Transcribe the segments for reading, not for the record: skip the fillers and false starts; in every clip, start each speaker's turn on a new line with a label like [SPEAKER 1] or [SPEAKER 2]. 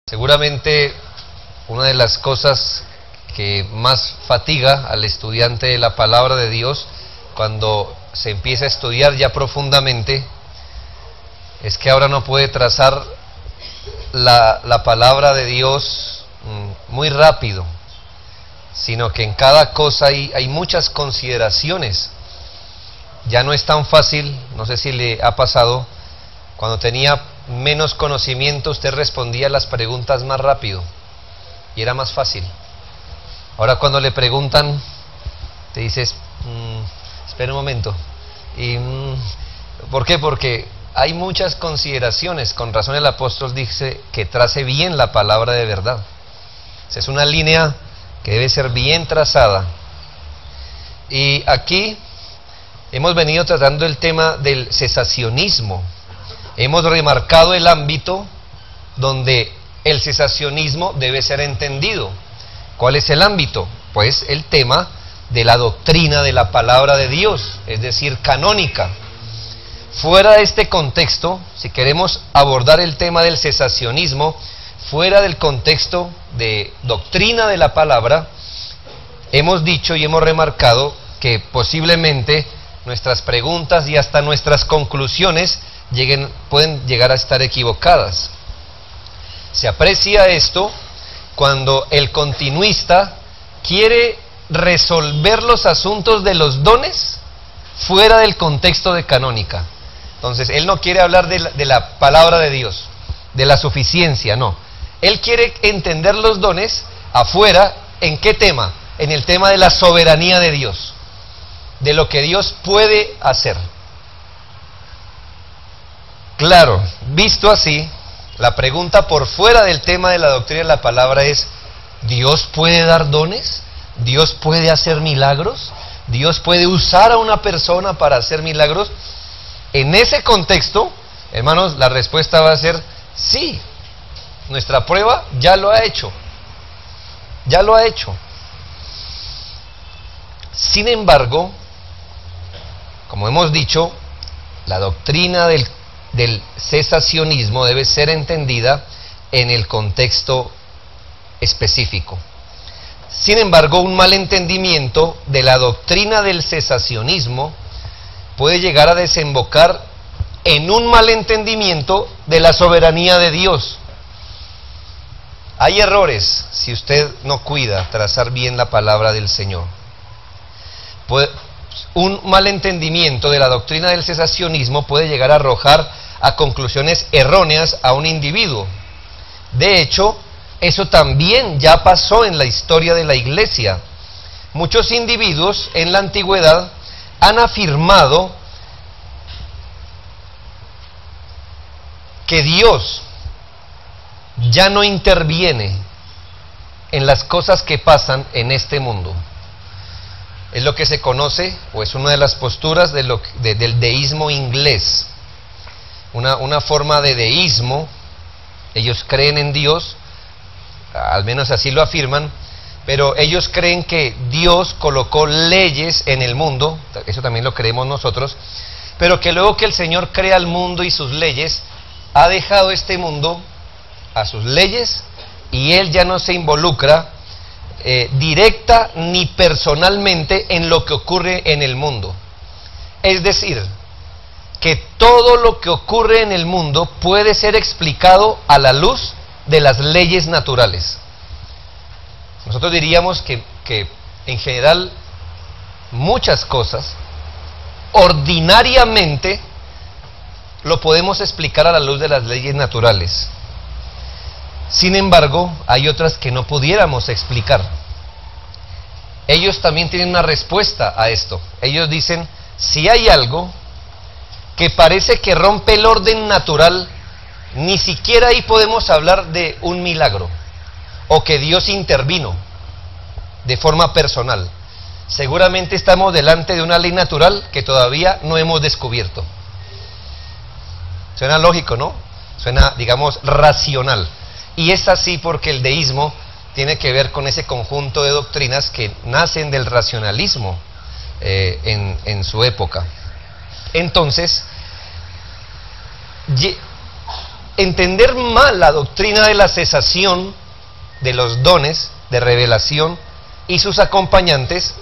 [SPEAKER 1] Seguramente una de las cosas que más fatiga al estudiante de la palabra de Dios cuando se empieza a estudiar ya profundamente es que ahora no puede trazar la palabra de Dios muy rápido, sino que en cada cosa hay muchas consideraciones. Ya no es tan fácil, no sé si le ha pasado, cuando tenía menos conocimiento usted respondía las preguntas más rápido y era más fácil. Ahora cuando le preguntan, te dices, espera un momento. ¿Por qué? Porque hay muchas consideraciones. Con razón el apóstol dice que trace bien la palabra de verdad. Es una línea que debe ser bien trazada. Y aquí hemos venido tratando el tema del cesacionismo. Hemos remarcado el ámbito donde el cesacionismo debe ser entendido. ¿Cuál es el ámbito? Pues el tema de la doctrina de la palabra de Dios, es decir, canónica. Fuera de este contexto, si queremos abordar el tema del cesacionismo, fuera del contexto de doctrina de la palabra, hemos dicho y hemos remarcado que posiblemente nuestras preguntas y hasta nuestras conclusiones pueden llegar a estar equivocadas. Se aprecia esto cuando el continuista quiere resolver los asuntos de los dones fuera del contexto de canónica. Entonces, él no quiere hablar de la palabra de Dios, de la suficiencia, no. Él quiere entender los dones afuera, ¿en qué tema? En el tema de la soberanía de Dios, de lo que Dios puede hacer. Claro, visto así, la pregunta por fuera del tema de la doctrina de la palabra es, ¿Dios puede dar dones? ¿Dios puede hacer milagros? ¿Dios puede usar a una persona para hacer milagros? En ese contexto, hermanos, la respuesta va a ser sí. Nuestra prueba ya lo ha hecho. Ya lo ha hecho. Sin embargo, como hemos dicho, la doctrina del cesacionismo debe ser entendida en el contexto específico. Sin embargo, un mal entendimiento de la doctrina del cesacionismo puede llegar a desembocar en un mal entendimiento de la soberanía de Dios. Hay errores si usted no cuida trazar bien la palabra del Señor. Un mal entendimiento de la doctrina del cesacionismo puede llegar a arrojar a conclusiones erróneas a un individuo. De hecho, eso también ya pasó en la historia de la Iglesia. Muchos individuos en la antigüedad han afirmado que Dios ya no interviene en las cosas que pasan en este mundo. Es lo que se conoce, o es una de las posturas del deísmo inglés. Una forma de deísmo. Ellos creen en Dios, al menos así lo afirman, pero ellos creen que Dios colocó leyes en el mundo, eso también lo creemos nosotros, pero que luego que el Señor crea el mundo y sus leyes, ha dejado este mundo a sus leyes y Él ya no se involucra directa ni personalmente en lo que ocurre en el mundo. Es decir, que todo lo que ocurre en el mundo puede ser explicado a la luz de las leyes naturales. Nosotros diríamos que en general muchas cosas ordinariamente lo podemos explicar a la luz de las leyes naturales. Sin embargo, hay otras que no pudiéramos explicar. Ellos también tienen una respuesta a esto. Ellos dicen, si hay algo que parece que rompe el orden natural, ni siquiera ahí podemos hablar de un milagro o que Dios intervino de forma personal. Seguramente estamos delante de una ley natural que todavía no hemos descubierto. Suena lógico, ¿no? Suena, digamos, racional. Y es así porque el deísmo tiene que ver con ese conjunto de doctrinas que nacen del racionalismo en su época. Entonces, entender mal la doctrina de la cesación de los dones de revelación y sus acompañantes,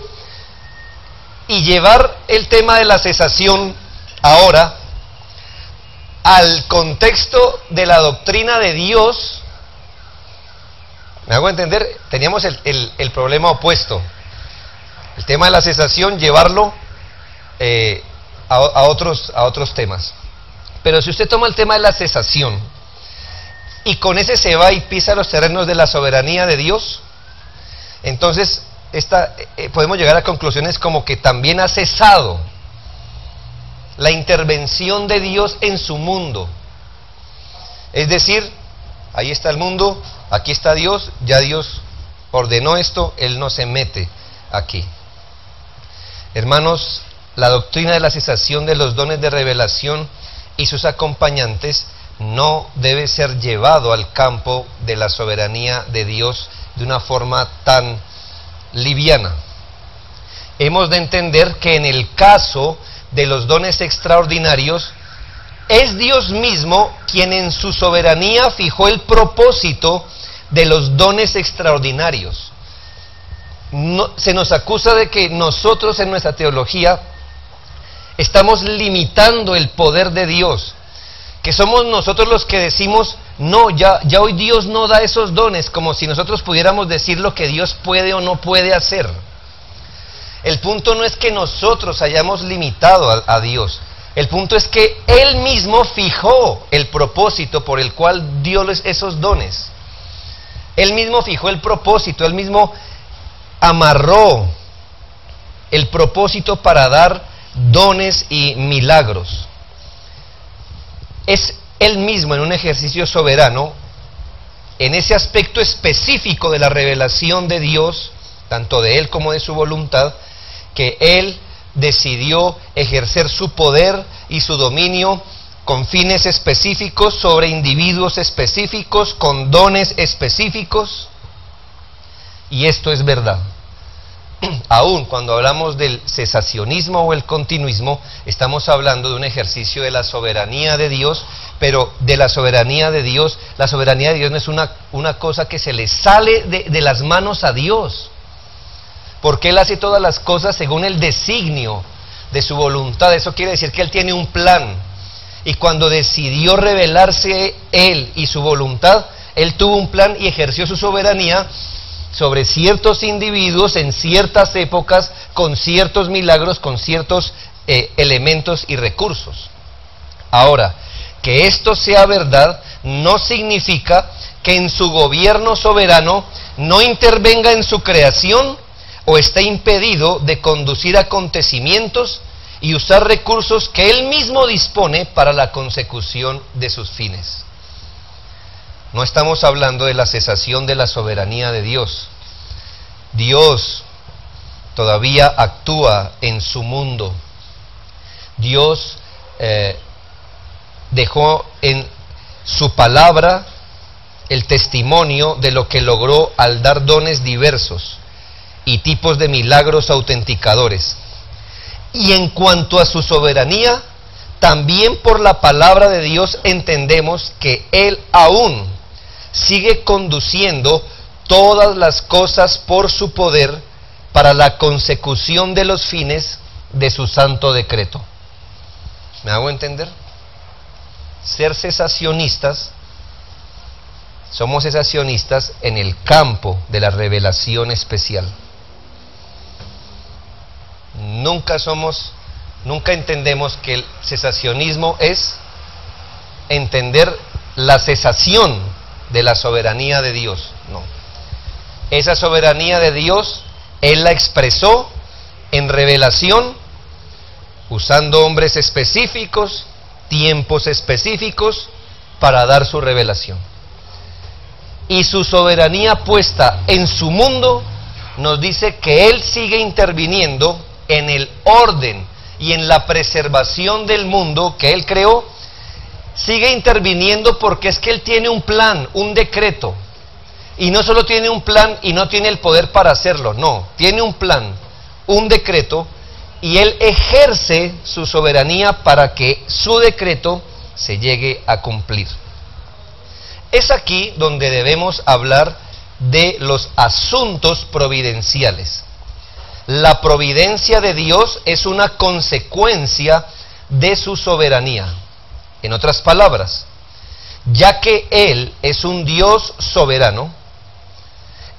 [SPEAKER 1] y llevar el tema de la cesación ahora al contexto de la doctrina de Dios. ¿Me hago entender? Teníamos el problema opuesto. El tema de la cesación, llevarlo a otros temas. Pero si usted toma el tema de la cesación y con ese se va y pisa los terrenos de la soberanía de Dios, entonces podemos llegar a conclusiones como que también ha cesado la intervención de Dios en su mundo. Es decir, ahí está el mundo, aquí está Dios, ya Dios ordenó esto, Él no se mete aquí. Hermanos, la doctrina de la cesación de los dones de revelación y sus acompañantes no debe ser llevado al campo de la soberanía de Dios de una forma tan liviana. Hemos de entender que en el caso de los dones extraordinarios, es Dios mismo quien en su soberanía fijó el propósito de los dones extraordinarios. Se nos acusa de que nosotros en nuestra teología estamos limitando el poder de Dios, que somos nosotros los que decimos, no, ya hoy Dios no da esos dones, como si nosotros pudiéramos decir lo que Dios puede o no puede hacer. El punto no es que nosotros hayamos limitado a Dios, el punto es que Él mismo fijó el propósito por el cual dio esos dones. Él mismo fijó el propósito, Él mismo amarró el propósito para dar dones y milagros. Es Él mismo en un ejercicio soberano, en ese aspecto específico de la revelación de Dios, tanto de Él como de su voluntad, que Él decidió ejercer su poder y su dominio con fines específicos sobre individuos específicos, con dones específicos, y esto es verdad. Aún cuando hablamos del cesacionismo o el continuismo, estamos hablando de un ejercicio de la soberanía de Dios, pero de la soberanía de Dios, la soberanía de Dios no es una cosa que se le sale de las manos a Dios, porque Él hace todas las cosas según el designio de su voluntad. Eso quiere decir que Él tiene un plan, y cuando decidió revelarse Él y su voluntad, Él tuvo un plan y ejerció su soberanía sobre ciertos individuos en ciertas épocas, con ciertos milagros, con ciertos elementos y recursos. Ahora, que esto sea verdad no significa que en su gobierno soberano no intervenga en su creación o esté impedido de conducir acontecimientos y usar recursos que Él mismo dispone para la consecución de sus fines. No estamos hablando de la cesación de la soberanía de Dios. Dios todavía actúa en su mundo. Dios dejó en su palabra el testimonio de lo que logró al dar dones diversos y tipos de milagros autenticadores. Y en cuanto a su soberanía, también por la palabra de Dios entendemos que Él aún sigue conduciendo todas las cosas por su poder para la consecución de los fines de su santo decreto. ¿Me hago entender? Ser cesacionistas, somos cesacionistas en el campo de la revelación especial. Nunca entendemos que el cesacionismo es entender la cesación de la soberanía de Dios. No. Esa soberanía de Dios, Él la expresó en revelación, usando hombres específicos, tiempos específicos, para dar su revelación. Y su soberanía puesta en su mundo, nos dice que Él sigue interviniendo en el orden y en la preservación del mundo que Él creó. Sigue interviniendo porque es que Él tiene un plan, un decreto. Y no solo tiene un plan y no tiene el poder para hacerlo, no, tiene un plan, un decreto, y Él ejerce su soberanía para que su decreto se llegue a cumplir. Es aquí donde debemos hablar de los asuntos providenciales. La providencia de Dios es una consecuencia de su soberanía. En otras palabras, ya que Él es un Dios soberano,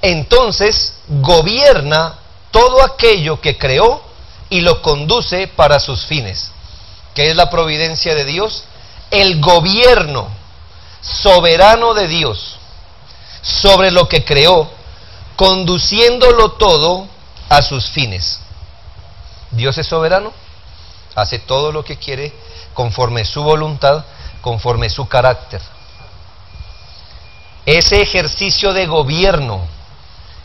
[SPEAKER 1] entonces gobierna todo aquello que creó y lo conduce para sus fines. ¿Qué es la providencia de Dios? El gobierno soberano de Dios sobre lo que creó, conduciéndolo todo a sus fines. Dios es soberano, hace todo lo que quiere conforme su voluntad, conforme su carácter. Ese ejercicio de gobierno,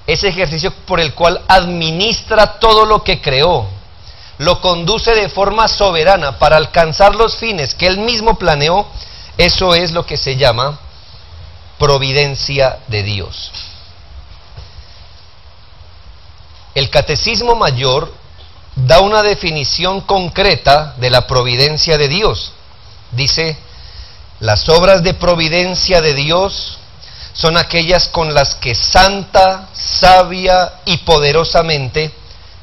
[SPEAKER 1] ese ejercicio por el cual administra todo lo que creó, lo conduce de forma soberana para alcanzar los fines que Él mismo planeó. Eso es lo que se llama providencia de Dios. El Catecismo Mayor da una definición concreta de la providencia de Dios. Dice: las obras de providencia de Dios son aquellas con las que santa, sabia y poderosamente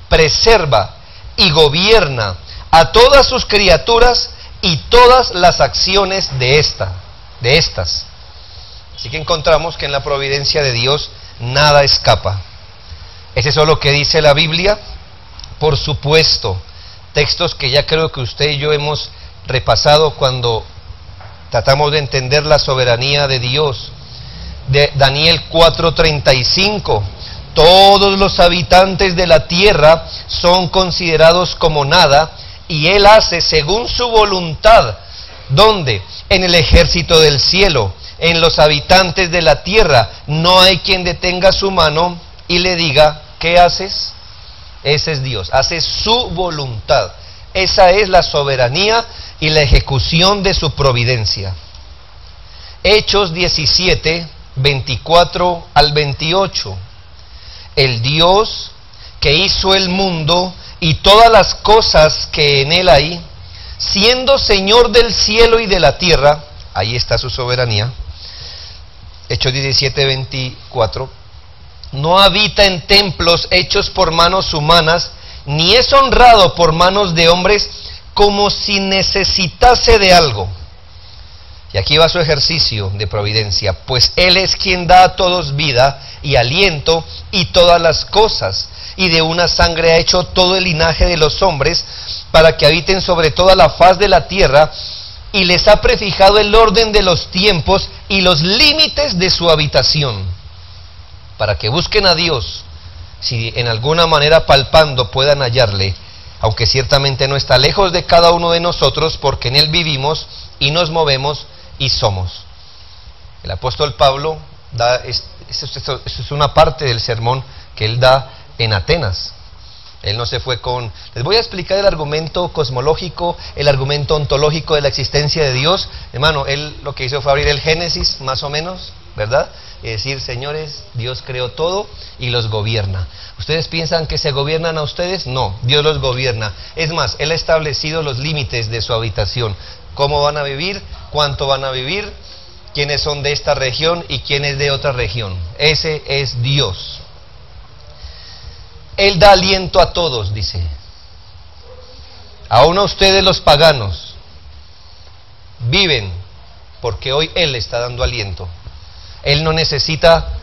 [SPEAKER 1] preserva y gobierna a todas sus criaturas y todas las acciones de estas. Así que encontramos que en la providencia de Dios nada escapa. ¿Es eso lo que dice la Biblia? Por supuesto, textos que ya creo que usted y yo hemos repasado cuando tratamos de entender la soberanía de Dios. De Daniel 4:35, todos los habitantes de la tierra son considerados como nada, y Él hace según su voluntad. ¿Dónde? En el ejército del cielo, en los habitantes de la tierra. No hay quien detenga su mano y le diga: ¿qué haces? Ese es Dios, hace su voluntad. Esa es la soberanía y la ejecución de su providencia. Hechos 17, 24 al 28. El Dios que hizo el mundo y todas las cosas que en él hay, siendo Señor del cielo y de la tierra, ahí está su soberanía. Hechos 17, 24. No habita en templos hechos por manos humanas, ni es honrado por manos de hombres como si necesitase de algo. Y aquí va su ejercicio de providencia, pues Él es quien da a todos vida y aliento y todas las cosas, y de una sangre ha hecho todo el linaje de los hombres, para que habiten sobre toda la faz de la tierra, y les ha prefijado el orden de los tiempos y los límites de su habitación, para que busquen a Dios, si en alguna manera palpando puedan hallarle, aunque ciertamente no está lejos de cada uno de nosotros, porque en Él vivimos y nos movemos y somos. El apóstol Pablo da, eso es una parte del sermón que él da en Atenas. Él no se fue con: les voy a explicar el argumento cosmológico, el argumento ontológico de la existencia de Dios. Hermano, él lo que hizo fue abrir el Génesis, más o menos, ¿verdad? Y decir: señores, Dios creó todo y los gobierna. ¿Ustedes piensan que se gobiernan a ustedes? No, Dios los gobierna. Es más, Él ha establecido los límites de su habitación. ¿Cómo van a vivir? ¿Cuánto van a vivir? ¿Quiénes son de esta región y quiénes de otra región? Ese es Dios. Él da aliento a todos, dice. Aún a ustedes los paganos viven porque hoy Él está dando aliento. Él no necesita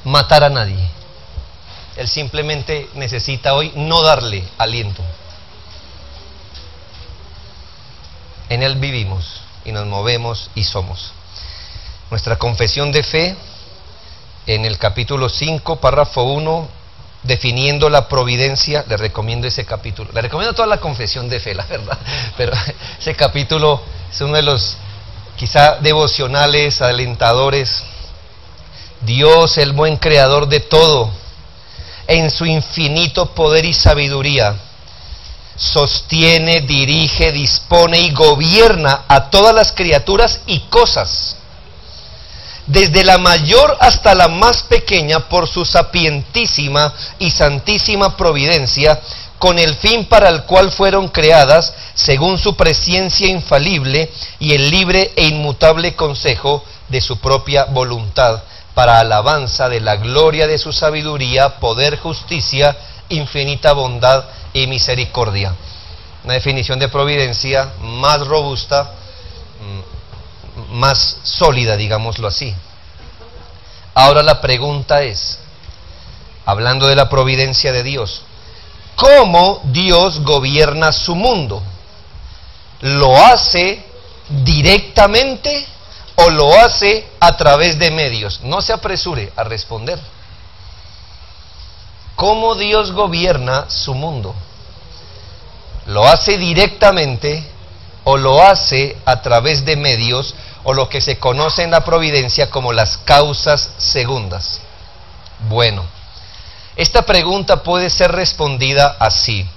[SPEAKER 1] matar a nadie. Él simplemente necesita hoy no darle aliento. En Él vivimos y nos movemos y somos. Nuestra confesión de fe, en el capítulo 5, párrafo 1, definiendo la providencia, le recomiendo ese capítulo. Le recomiendo toda la confesión de fe, la verdad, pero ese capítulo es uno de los quizá devocionales, alentadores. Dios, el buen creador de todo, en su infinito poder y sabiduría, sostiene, dirige, dispone y gobierna a todas las criaturas y cosas, desde la mayor hasta la más pequeña, por su sapientísima y santísima providencia, con el fin para el cual fueron creadas, según su presciencia infalible y el libre e inmutable consejo de su propia voluntad, para alabanza de la gloria de su sabiduría, poder, justicia, infinita bondad y misericordia. Una definición de providencia más robusta, más sólida, digámoslo así. Ahora la pregunta es, hablando de la providencia de Dios, ¿cómo Dios gobierna su mundo? ¿Lo hace directamente o lo hace a través de medios? No se apresure a responder. ¿Cómo Dios gobierna su mundo? ¿Lo hace directamente o lo hace a través de medios, o lo que se conoce en la providencia como las causas segundas? Bueno, esta pregunta puede ser respondida así.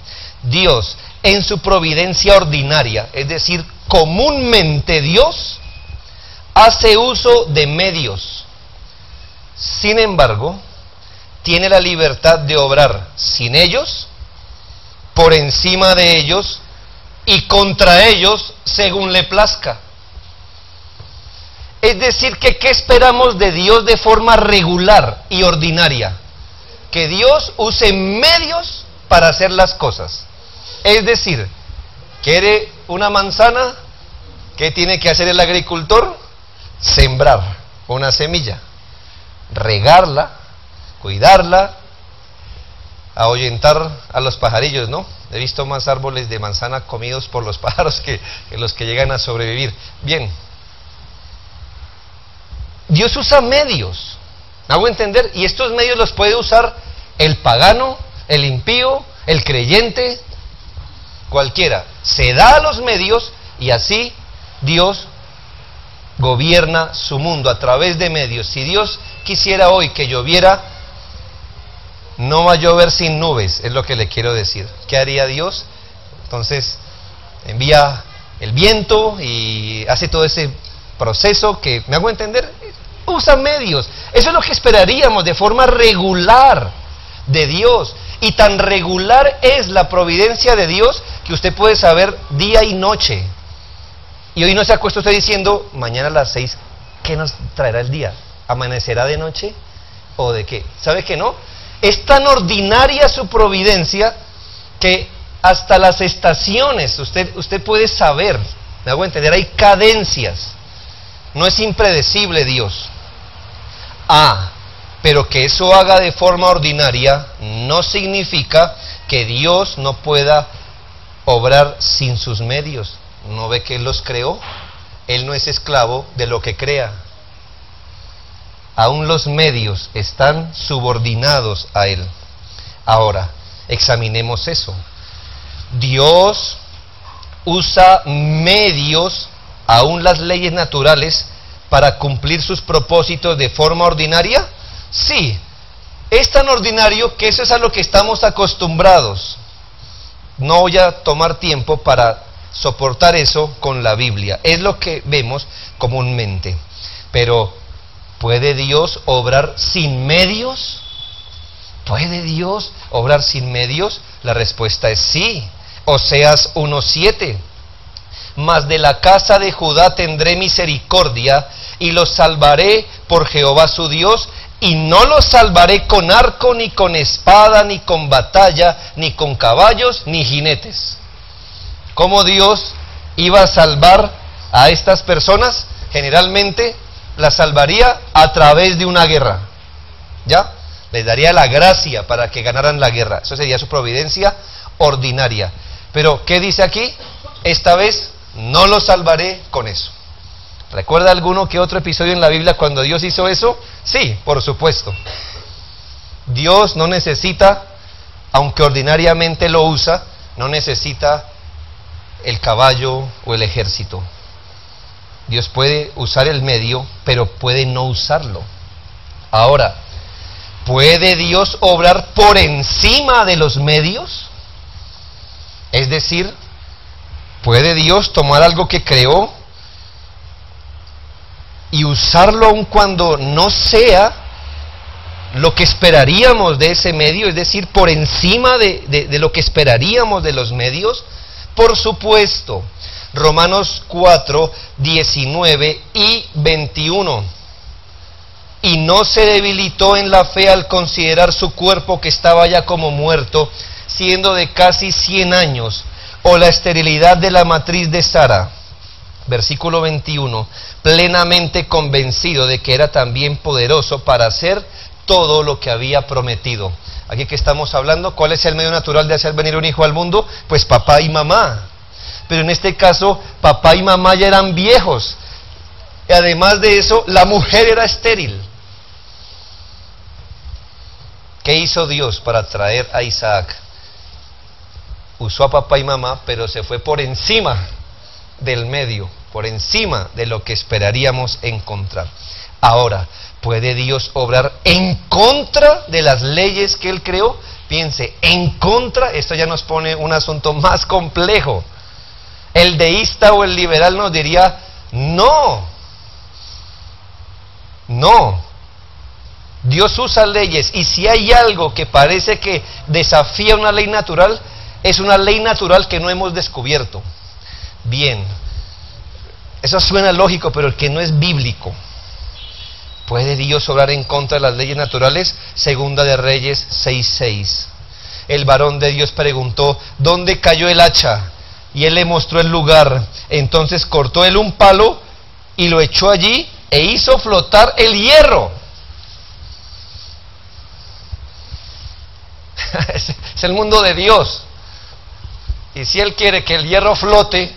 [SPEAKER 1] Dios, en su providencia ordinaria, es decir, comúnmente Dios hace uso de medios. Sin embargo, tiene la libertad de obrar sin ellos, por encima de ellos y contra ellos según le plazca. Es decir, que ¿qué esperamos de Dios de forma regular y ordinaria? Que Dios use medios para hacer las cosas. Es decir, ¿quiere una manzana? ¿Qué tiene que hacer el agricultor? Sembrar una semilla, regarla, cuidarla, ahuyentar a los pajarillos, ¿no? He visto más árboles de manzana comidos por los pájaros que los que llegan a sobrevivir. Bien, Dios usa medios, ¿me hago entender? Y estos medios los puede usar el pagano, el impío, el creyente, cualquiera. Se da a los medios y así Dios gobierna su mundo a través de medios. Si Dios quisiera hoy que lloviera, no va a llover sin nubes, es lo que le quiero decir. ¿Qué haría Dios? Entonces envía el viento y hace todo ese proceso que, ¿me hago entender? Usa medios. Eso es lo que esperaríamos de forma regular de Dios. Y tan regular es la providencia de Dios que usted puede saber día y noche. Y hoy no se acuesta usted diciendo, mañana a las 6, ¿qué nos traerá el día? ¿Amanecerá de noche? ¿O de qué? ¿Sabe que no? Es tan ordinaria su providencia que hasta las estaciones usted puede saber, me hago entender, hay cadencias. No es impredecible Dios. Pero que eso haga de forma ordinaria no significa que Dios no pueda obrar sin sus medios. ¿No ve que Él los creó? Él no es esclavo de lo que crea. Aún los medios están subordinados a Él. Ahora, examinemos eso. Dios usa medios, aún las leyes naturales, para cumplir sus propósitos de forma ordinaria. Sí, es tan ordinario que eso es a lo que estamos acostumbrados. No voy a tomar tiempo para soportar eso con la Biblia. Es lo que vemos comúnmente. Pero, ¿puede Dios obrar sin medios? ¿Puede Dios obrar sin medios? La respuesta es sí. Oseas 1:7. Mas de la casa de Judá tendré misericordia, y los salvaré por Jehová su Dios, y no los salvaré con arco, ni con espada, ni con batalla, ni con caballos, ni jinetes. ¿Cómo Dios iba a salvar a estas personas? Generalmente las salvaría a través de una guerra. ¿Ya? Les daría la gracia para que ganaran la guerra. Eso sería su providencia ordinaria. Pero, ¿qué dice aquí? Esta vez no los salvaré con eso. ¿Recuerda alguno que otro episodio en la Biblia cuando Dios hizo eso? Sí, por supuesto. Dios no necesita, aunque ordinariamente lo usa, no necesita el caballo o el ejército. Dios puede usar el medio, pero puede no usarlo. Ahora, ¿puede Dios obrar por encima de los medios? Es decir, ¿puede Dios tomar algo que creó y usarlo aun cuando no sea lo que esperaríamos de ese medio? Es decir, por encima de lo que esperaríamos de los medios. Por supuesto, Romanos 4, 19 y 21. Y no se debilitó en la fe al considerar su cuerpo que estaba ya como muerto, siendo de casi 100 años, o la esterilidad de la matriz de Sara. Versículo 21, plenamente convencido de que era también poderoso para hacer todo lo que había prometido. Aquí que estamos hablando, ¿cuál es el medio natural de hacer venir un hijo al mundo? Pues papá y mamá. Pero en este caso, papá y mamá ya eran viejos. Y además de eso, la mujer era estéril. ¿Qué hizo Dios para traer a Isaac? Usó a papá y mamá, pero se fue por encima del medio, por encima de lo que esperaríamos encontrar. Ahora, ¿puede Dios obrar en contra de las leyes que Él creó? Piense, en contra, esto ya nos pone un asunto más complejo. El deísta o el liberal nos diría, no, Dios usa leyes, y si hay algo que parece que desafía una ley natural, es una ley natural que no hemos descubierto. Bien, eso suena lógico, pero el que no es bíblico. ¿Puede Dios obrar en contra de las leyes naturales? Segunda de Reyes 6:6. El varón de Dios preguntó, ¿dónde cayó el hacha? Y él le mostró el lugar. Entonces cortó él un palo y lo echó allí e hizo flotar el hierro. Es el mundo de Dios. Y si Él quiere que el hierro flote,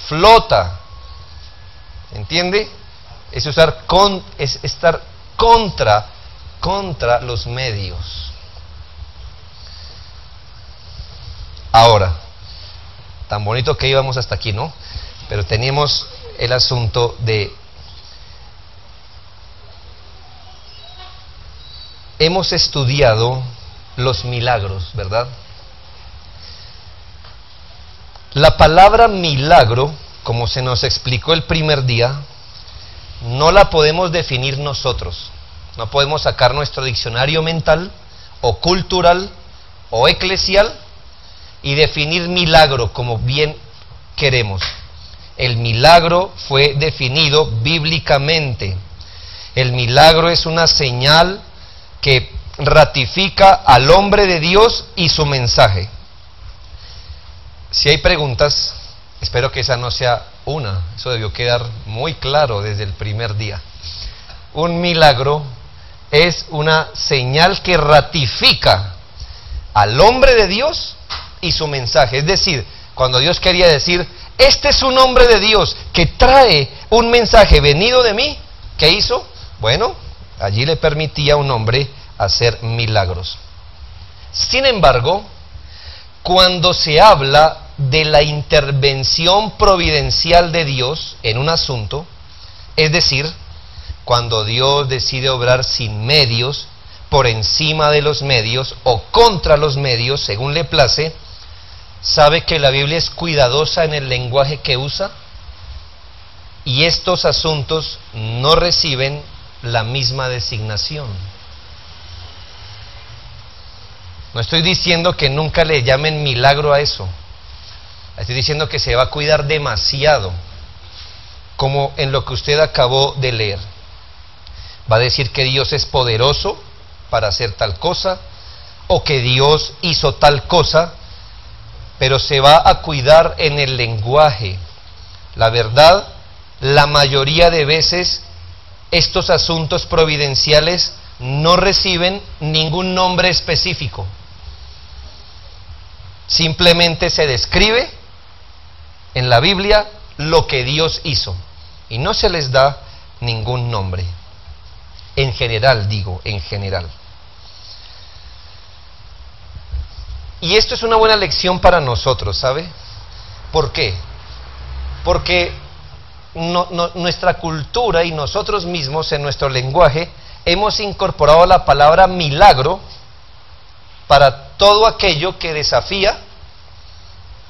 [SPEAKER 1] flota. ¿Entiende? Es estar contra los medios. Ahora, tan bonito que íbamos hasta aquí, ¿no? Pero teníamos el asunto de... Hemos estudiado los milagros, ¿verdad? La palabra milagro, como se nos explicó el primer día, no la podemos definir nosotros. No podemos sacar nuestro diccionario mental, o cultural, o eclesial, y definir milagro como bien queremos. El milagro fue definido bíblicamente. El milagro es una señal que ratifica al hombre de Dios y su mensaje. Si hay preguntas, espero que esa no sea una. Eso debió quedar muy claro desde el primer día. Un milagro es una señal que ratifica al hombre de Dios y su mensaje. Es decir, cuando Dios quería decir, este es un hombre de Dios que trae un mensaje venido de mí, ¿qué hizo? Bueno, allí le permitía a un hombre hacer milagros. Sin embargo, cuando se habla de la intervención providencial de Dios en un asunto, es decir, cuando Dios decide obrar sin medios, por encima de los medios o contra los medios, según le place, ¿sabe que la Biblia es cuidadosa en el lenguaje que usa? Y estos asuntos no reciben la misma designación. No estoy diciendo que nunca le llamen milagro a eso. Estoy diciendo que se va a cuidar demasiado, como en lo que usted acabó de leer. Va a decir que Dios es poderoso para hacer tal cosa, o que Dios hizo tal cosa, pero se va a cuidar en el lenguaje. La verdad, la mayoría de veces, estos asuntos providenciales no reciben ningún nombre específico. Simplemente se describe en la Biblia lo que Dios hizo y no se les da ningún nombre. En general, digo, en general. Y esto es una buena lección para nosotros, ¿sabe? ¿Por qué? Porque nuestra cultura y nosotros mismos en nuestro lenguaje hemos incorporado la palabra milagro para todo aquello que desafía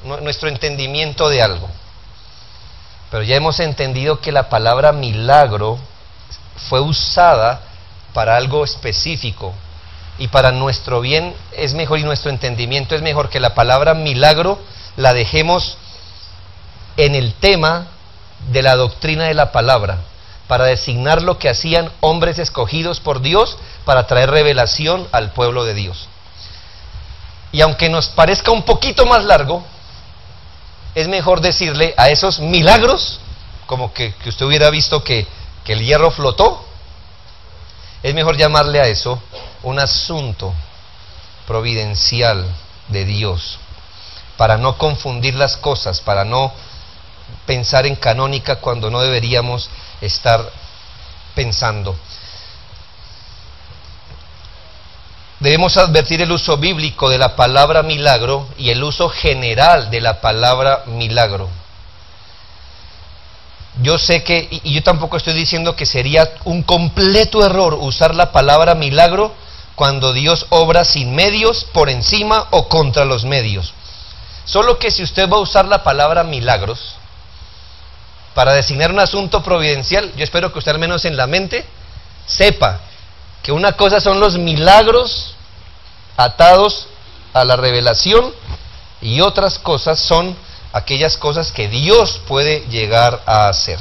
[SPEAKER 1] nuestro entendimiento de algo. Pero ya hemos entendido que la palabra milagro fue usada para algo específico, y para nuestro bien es mejor, y nuestro entendimiento es mejor, que la palabra milagro la dejemos en el tema de la doctrina de la palabra, para designar lo que hacían hombres escogidos por Dios para traer revelación al pueblo de Dios. Y aunque nos parezca un poquito más largo, es mejor decirle a esos milagros, como que usted hubiera visto que el hierro flotó, es mejor llamarle a eso un asunto providencial de Dios, para no confundir las cosas, para no pensar en canónica cuando no deberíamos estar pensando. Debemos advertir el uso bíblico de la palabra milagro y el uso general de la palabra milagro. Yo sé que, y yo tampoco estoy diciendo que sería un completo error usar la palabra milagro cuando Dios obra sin medios, por encima o contra los medios. Solo que si usted va a usar la palabra milagros para designar un asunto providencial, yo espero que usted al menos en la mente sepa que una cosa son los milagros atados a la revelación y otras cosas son aquellas cosas que Dios puede llegar a hacer.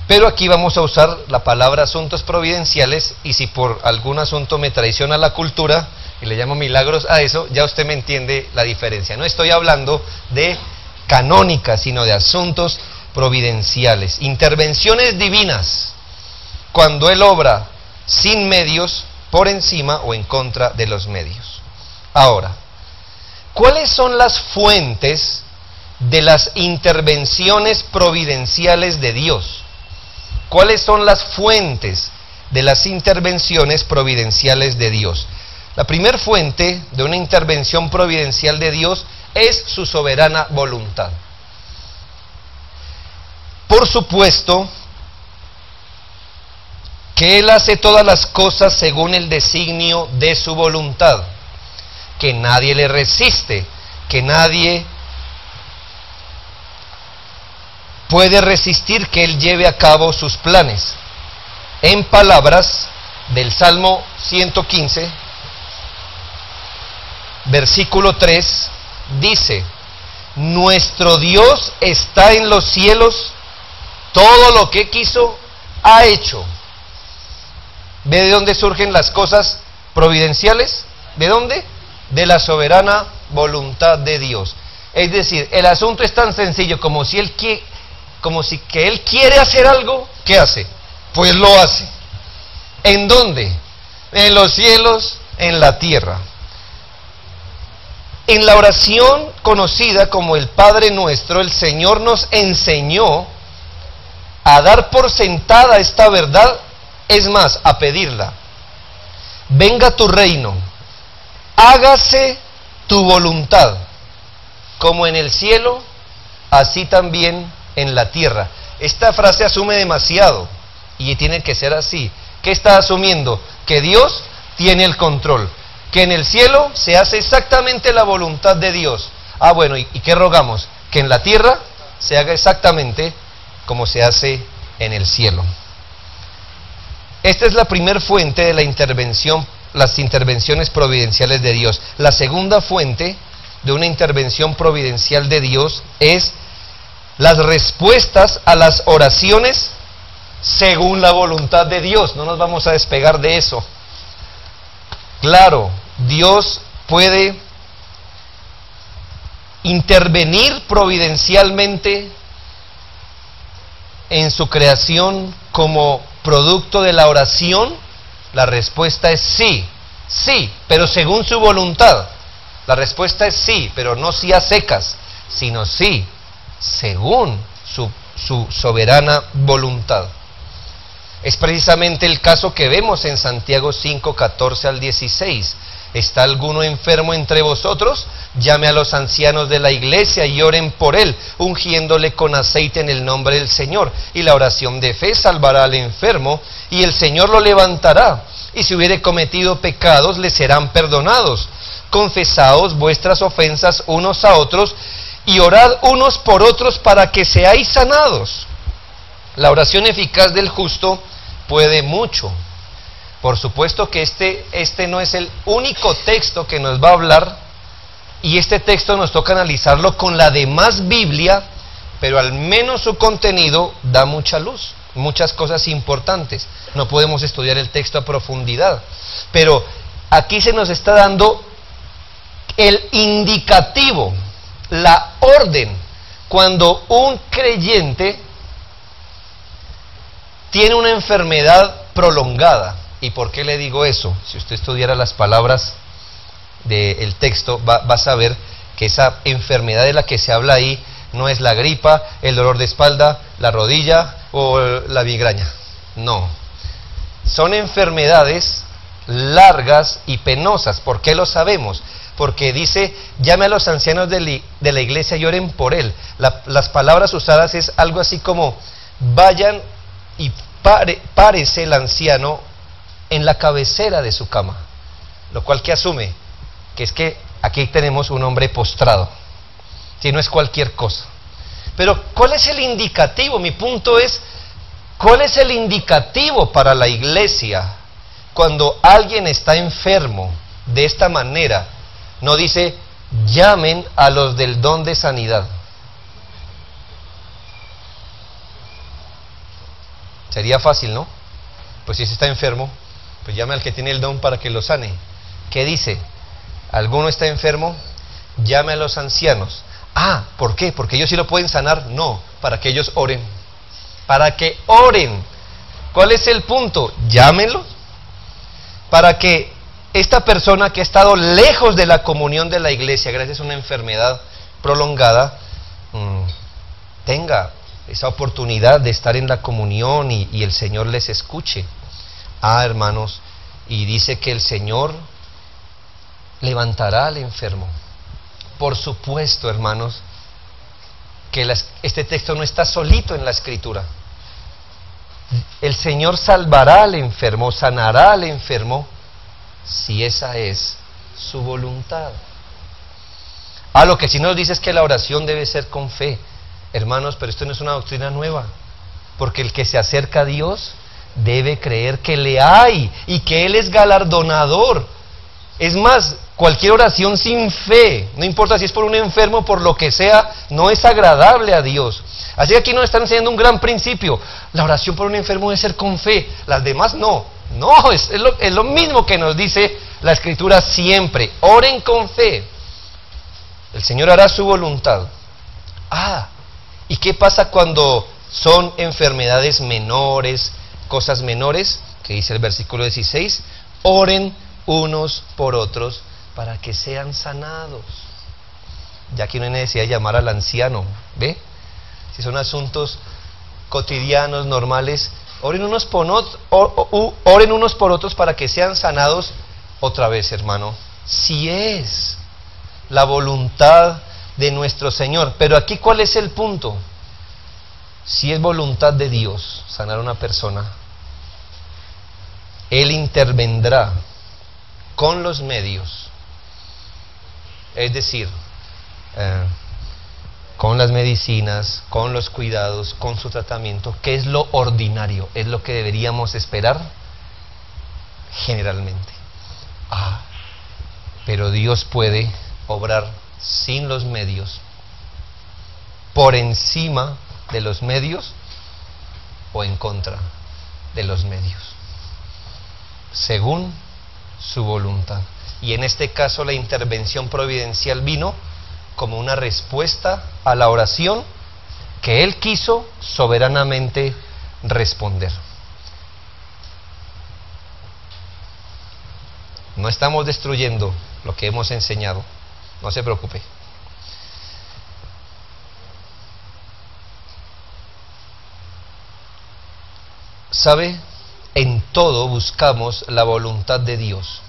[SPEAKER 1] Pero aquí vamos a usar la palabra asuntos providenciales, y si por algún asunto me traiciona la cultura y le llamo milagros a eso, ya usted me entiende la diferencia. No estoy hablando de canónica, sino de asuntos providenciales, intervenciones divinas, cuando Él obra sin medios, por encima o en contra de los medios. Ahora, ¿cuáles son las fuentes de las intervenciones providenciales de Dios? ¿Cuáles son las fuentes de las intervenciones providenciales de Dios? La primera fuente de una intervención providencial de Dios es su soberana voluntad. Por supuesto que Él hace todas las cosas según el designio de su voluntad, que nadie le resiste, que nadie puede resistir que Él lleve a cabo sus planes. En palabras del Salmo 115, versículo 3, dice: nuestro Dios está en los cielos, todo lo que quiso ha hecho. ¿Ve de dónde surgen las cosas providenciales? ¿De dónde? De la soberana voluntad de Dios. Es decir, el asunto es tan sencillo como si Él quiere hacer algo, ¿qué hace? Pues lo hace. ¿En dónde? En los cielos, en la tierra. En la oración conocida como el Padre Nuestro, el Señor nos enseñó a dar por sentada esta verdad, es más, a pedirla. Venga tu reino, hágase tu voluntad, como en el cielo, así también en la tierra. Esta frase asume demasiado y tiene que ser así. ¿Qué está asumiendo? Que Dios tiene el control, que en el cielo se hace exactamente la voluntad de Dios. Ah, bueno, ¿y qué rogamos? Que en la tierra se haga exactamente como se hace en el cielo. Esta es la primera fuente de la intervención, las intervenciones providenciales de Dios. La segunda fuente de una intervención providencial de Dios es las respuestas a las oraciones según la voluntad de Dios. No nos vamos a despegar de eso. Claro, Dios puede intervenir providencialmente en su creación como producto de la oración. La respuesta es sí, sí, pero según su voluntad. La respuesta es sí, pero no sí a secas, sino sí, según su soberana voluntad. Es precisamente el caso que vemos en Santiago 5, 14 al 16. ¿Está alguno enfermo entre vosotros? Llame a los ancianos de la iglesia y oren por él, ungiéndole con aceite en el nombre del Señor. Y la oración de fe salvará al enfermo, y el Señor lo levantará. Y si hubiere cometido pecados, le serán perdonados. Confesaos vuestras ofensas unos a otros, y orad unos por otros para que seáis sanados. La oración eficaz del justo puede mucho. Por supuesto que este no es el único texto que nos va a hablar Y este texto nos toca analizarlo con la demás Biblia, pero al menos su contenido da mucha luz, muchas cosas importantes. No podemos estudiar el texto a profundidad, pero aquí se nos está dando el indicativo, la orden, cuando un creyente tiene una enfermedad prolongada. ¿Y por qué le digo eso? Si usted estudiara las palabras del texto, va a saber que esa enfermedad de la que se habla ahí no es la gripa, el dolor de espalda, la rodilla o la migraña. No. Son enfermedades largas y penosas. ¿Por qué lo sabemos? Porque dice, llame a los ancianos de la iglesia y oren por él. Las palabras usadas es algo así como, vayan y párese el anciano en la cabecera de su cama. Lo cual que asume que es que aquí tenemos un hombre postrado, que no es cualquier cosa. Pero ¿cuál es el indicativo? Mi punto es, ¿cuál es el indicativo para la iglesia cuando alguien está enfermo de esta manera? No dice, llamen a los del don de sanidad. Sería fácil, ¿no? Pues si se está enfermo, pues llame al que tiene el don para que lo sane. ¿Qué dice? ¿Alguno está enfermo? Llame a los ancianos. Ah, ¿por qué? ¿Porque ellos sí lo pueden sanar? No, para que ellos oren. Para que oren. ¿Cuál es el punto? Llámenlos. Para que esta persona que ha estado lejos de la comunión de la iglesia, gracias a una enfermedad prolongada, tenga esa oportunidad de estar en la comunión y el Señor les escuche. Ah, hermanos, y dice que el Señor levantará al enfermo. Por supuesto, hermanos, que este texto no está solito en la Escritura. El Señor salvará al enfermo, sanará al enfermo, si esa es su voluntad. Lo que sí nos dice es que la oración debe ser con fe. Hermanos, pero esto no es una doctrina nueva, porque el que se acerca a Dios debe creer que le hay y que Él es galardonador. Es más, cualquier oración sin fe, no importa si es por un enfermo o por lo que sea, no es agradable a Dios. Así que aquí nos están enseñando un gran principio. La oración por un enfermo debe ser con fe, las demás no. No, es lo mismo que nos dice la Escritura siempre. Oren con fe. El Señor hará su voluntad. ¿Y qué pasa cuando son enfermedades menores, cosas menores? Que dice el versículo 16, oren unos por otros para que sean sanados. Ya que no hay necesidad de llamar al anciano, ¿ve? Si son asuntos cotidianos, normales, oren unos por otros para que sean sanados. Otra vez, hermano, si es la voluntad de nuestro Señor. Pero aquí, ¿cuál es el punto? Si es voluntad de Dios sanar a una persona, Él intervendrá con los medios, es decir, con las medicinas, con los cuidados, con su tratamiento, que es lo ordinario, es lo que deberíamos esperar generalmente. Pero Dios puede obrar sin los medios, por encima de los medios o en contra de los medios, según su voluntad. Y en este caso la intervención providencial vino como una respuesta a la oración que Él quiso soberanamente responder. No estamos destruyendo lo que hemos enseñado, no se preocupe. ¿Sabe? En todo buscamos la voluntad de Dios.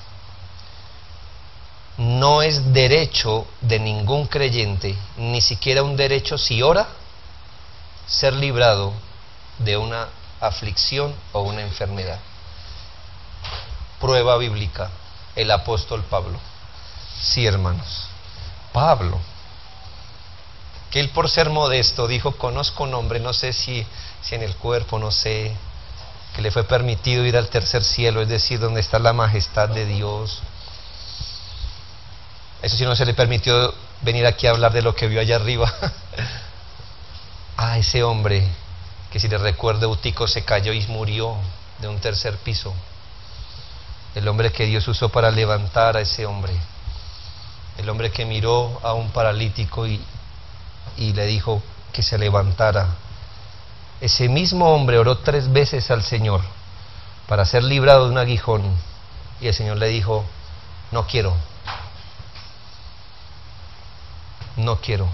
[SPEAKER 1] No es derecho de ningún creyente, ni siquiera un derecho si ora, ser librado de una aflicción o una enfermedad. Prueba bíblica, el apóstol Pablo. Sí, hermanos, Pablo, que él por ser modesto dijo, conozco un hombre, no sé si en el cuerpo, no sé, que le fue permitido ir al tercer cielo, es decir, donde está la majestad de Dios. Eso sí, no se le permitió venir aquí a hablar de lo que vio allá arriba. Ese hombre, que si le recuerdo, Eutico se cayó y murió de un tercer piso. El hombre que Dios usó para levantar a ese hombre. El hombre que miró a un paralítico y le dijo que se levantara. Ese mismo hombre oró 3 veces al Señor para ser librado de un aguijón. Y el Señor le dijo: no quiero. No quiero.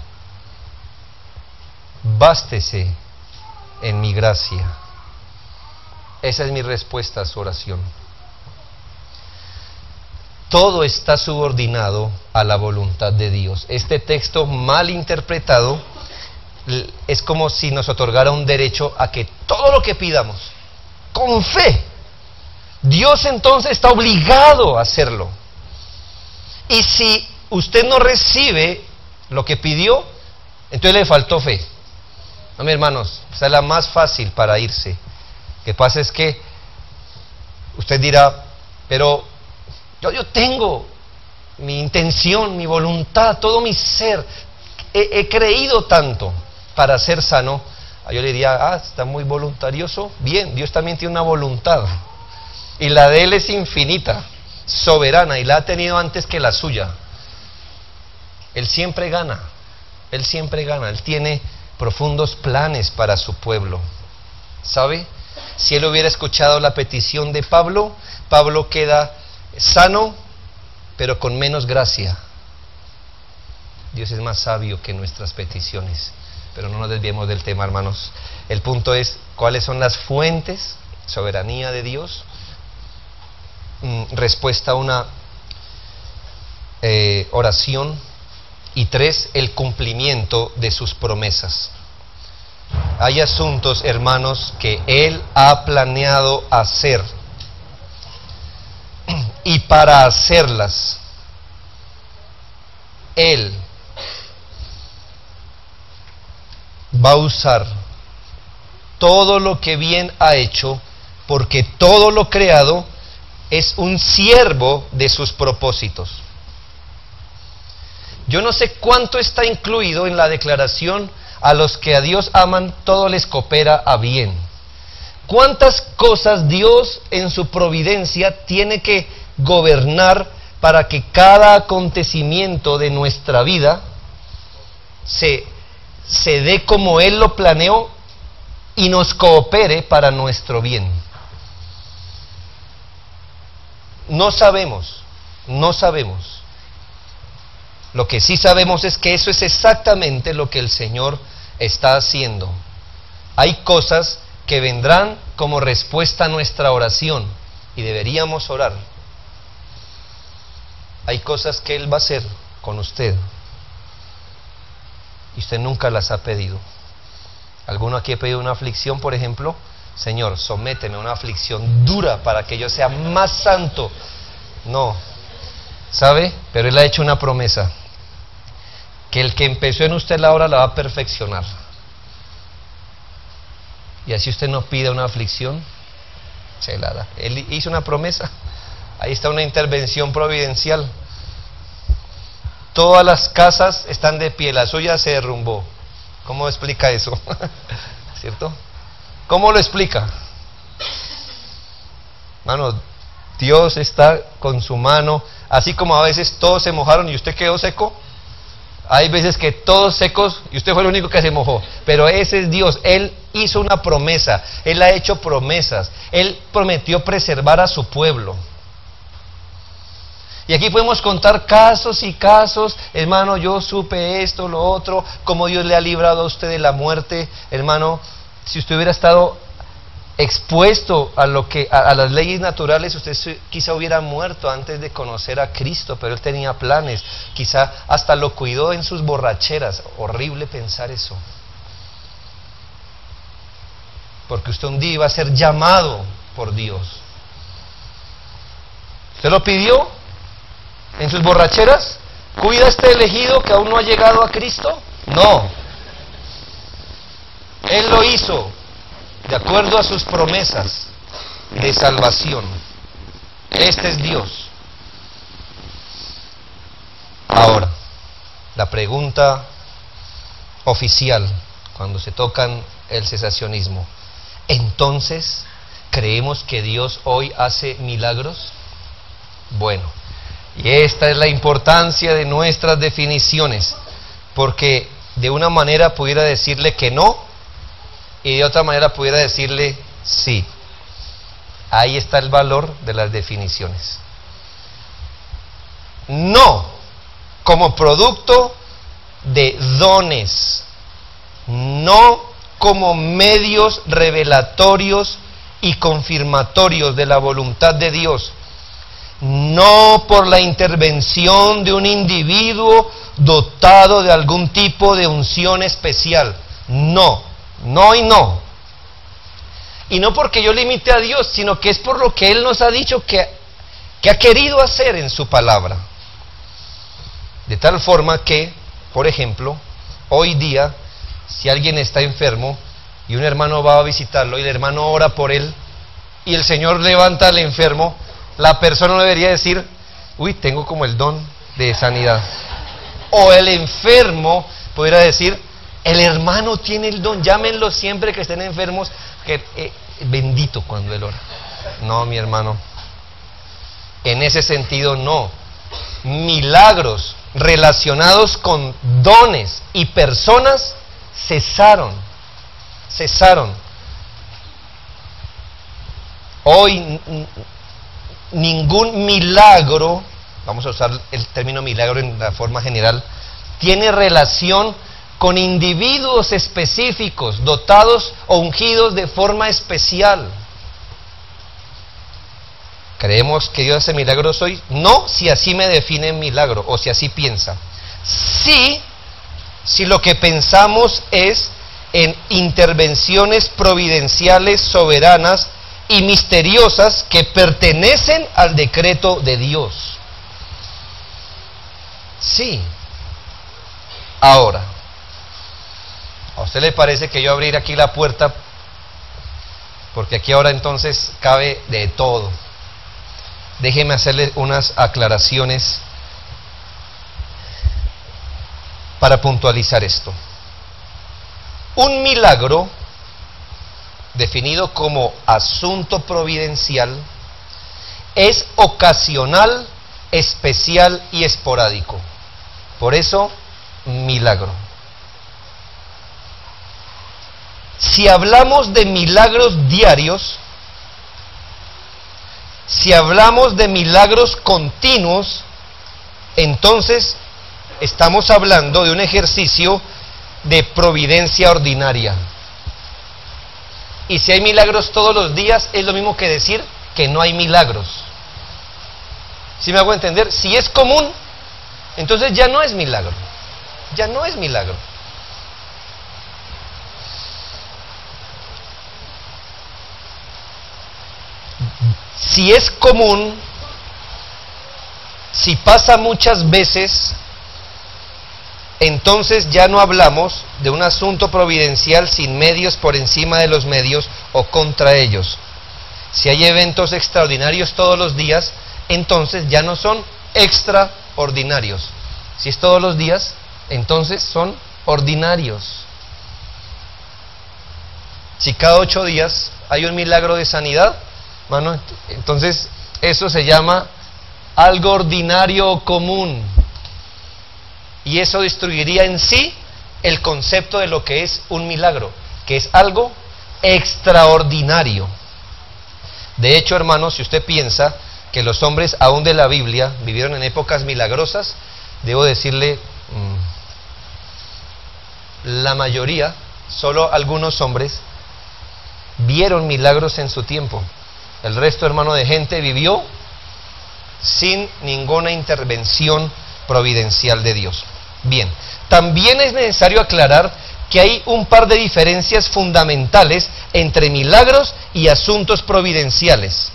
[SPEAKER 1] Bástese en mi gracia. Esa es mi respuesta a su oración. Todo está subordinado a la voluntad de Dios. Este texto mal interpretado es como si nos otorgara un derecho a que todo lo que pidamos, con fe, Dios entonces está obligado a hacerlo. Y si usted no recibe lo que pidió, entonces le faltó fe. No, mis hermanos, esa es la más fácil para irse. Lo que pasa es que usted dirá: pero yo tengo mi intención, mi voluntad, todo mi ser, he creído tanto para ser sano. Yo le diría: está muy voluntarioso. Bien, Dios también tiene una voluntad, y la de Él es infinita, soberana, y la ha tenido antes que la suya. Él siempre gana, Él siempre gana. Él tiene profundos planes para su pueblo. ¿Sabe? Si Él hubiera escuchado la petición de Pablo, Pablo queda sano, pero con menos gracia. Dios es más sabio que nuestras peticiones. Pero no nos desviemos del tema, hermanos. El punto es: ¿cuáles son las fuentes? Soberanía de Dios, respuesta a una oración, y 3, el cumplimiento de sus promesas. Hay asuntos, hermanos, que Él ha planeado hacer, y para hacerlas Él va a usar todo lo que bien ha hecho, porque todo lo creado es un siervo de sus propósitos. Yo no sé cuánto está incluido en la declaración: a los que a Dios aman, todo les coopera a bien. ¿Cuántas cosas Dios en su providencia tiene que gobernar para que cada acontecimiento de nuestra vida se dé como Él lo planeó y nos coopere para nuestro bien? No sabemos. Lo que sí sabemos es que eso es exactamente lo que el Señor está haciendo. Hay cosas que vendrán como respuesta a nuestra oración y deberíamos orar. Hay cosas que Él va a hacer con usted y usted nunca las ha pedido. ¿Alguno aquí ha pedido una aflicción, por ejemplo? Señor, sométeme a una aflicción dura para que yo sea más santo. No, ¿sabe? Pero Él ha hecho una promesa: que el que empezó en usted la obra la va a perfeccionar. Y así usted no pida una aflicción, se la da. Él hizo una promesa. Ahí está una intervención providencial. Todas las casas están de pie, la suya se derrumbó. ¿Cómo explica eso? ¿Cierto? ¿Cómo lo explica? Hermano, Dios está con su mano. Así como a veces todos se mojaron y usted quedó seco, hay veces que todos secos y usted fue el único que se mojó. Pero ese es Dios. Él hizo una promesa. Él ha hecho promesas. Él prometió preservar a su pueblo. Y aquí podemos contar casos y casos. Hermano, yo supe esto, lo otro, cómo Dios le ha librado a usted de la muerte. Hermano, si usted hubiera estado expuesto a las leyes naturales, usted quizá hubiera muerto antes de conocer a Cristo, pero Él tenía planes. Quizá hasta lo cuidó en sus borracheras. Horrible pensar eso, porque usted un día iba a ser llamado por Dios. ¿Usted lo pidió en sus borracheras? ¿Cuida a este elegido que aún no ha llegado a Cristo? No. Él lo hizo de acuerdo a sus promesas de salvación. Este es Dios. Ahora, la pregunta oficial cuando se tocan el cesacionismo: entonces, ¿creemos que Dios hoy hace milagros? Bueno, y esta es la importancia de nuestras definiciones, porque de una manera pudiera decirle que no, y de otra manera pudiera decirle sí. Ahí está el valor de las definiciones. No como producto de dones, no como medios revelatorios y confirmatorios de la voluntad de Dios, no por la intervención de un individuo dotado de algún tipo de unción especial. No, no y no. Y no porque yo limite a Dios, sino que es por lo que Él nos ha dicho que ha querido hacer en su palabra. De tal forma que, por ejemplo, hoy día, si alguien está enfermo y un hermano va a visitarlo y el hermano ora por él y el Señor levanta al enfermo, la persona no debería decir: uy, tengo como el don de sanidad. O el enfermo pudiera decir: el hermano tiene el don, llámenlo siempre que estén enfermos, que bendito cuando él ora. No, mi hermano, en ese sentido no. Milagros relacionados con dones y personas cesaron. Hoy ningún milagro, vamos a usar el término milagro en la forma general, tiene relación con individuos específicos, dotados o ungidos de forma especial. ¿Creemos que Dios hace milagros hoy? No, si así me define milagro o si así piensa. Sí, si lo que pensamos es en intervenciones providenciales, soberanas y misteriosas que pertenecen al decreto de Dios. Sí. Ahora, ¿a usted le parece que yo abrir aquí la puerta? Porque aquí ahora entonces cabe de todo. Déjeme hacerle unas aclaraciones para puntualizar esto. Un milagro, definido como asunto providencial, es ocasional, especial y esporádico. Por eso, milagro. Si hablamos de milagros diarios, si hablamos de milagros continuos, entonces estamos hablando de un ejercicio de providencia ordinaria. Y si hay milagros todos los días, es lo mismo que decir que no hay milagros. ¿Sí me hago entender? Si es común, entonces ya no es milagro. Ya no es milagro. Si es común, si pasa muchas veces, entonces ya no hablamos de un asunto providencial sin medios, por encima de los medios o contra ellos. Si hay eventos extraordinarios todos los días, entonces ya no son extraordinarios. Si es todos los días, entonces son ordinarios. Si cada 8 días hay un milagro de sanidad, mano, entonces eso se llama algo ordinario o común. Y eso destruiría en sí el concepto de lo que es un milagro, que es algo extraordinario. De hecho, hermanos, si usted piensa que los hombres aún de la Biblia vivieron en épocas milagrosas, debo decirle, la mayoría, solo algunos hombres, vieron milagros en su tiempo. El resto, hermano, de gente vivió sin ninguna intervención providencial de Dios. Bien, también es necesario aclarar que hay un par de diferencias fundamentales entre milagros y asuntos providenciales,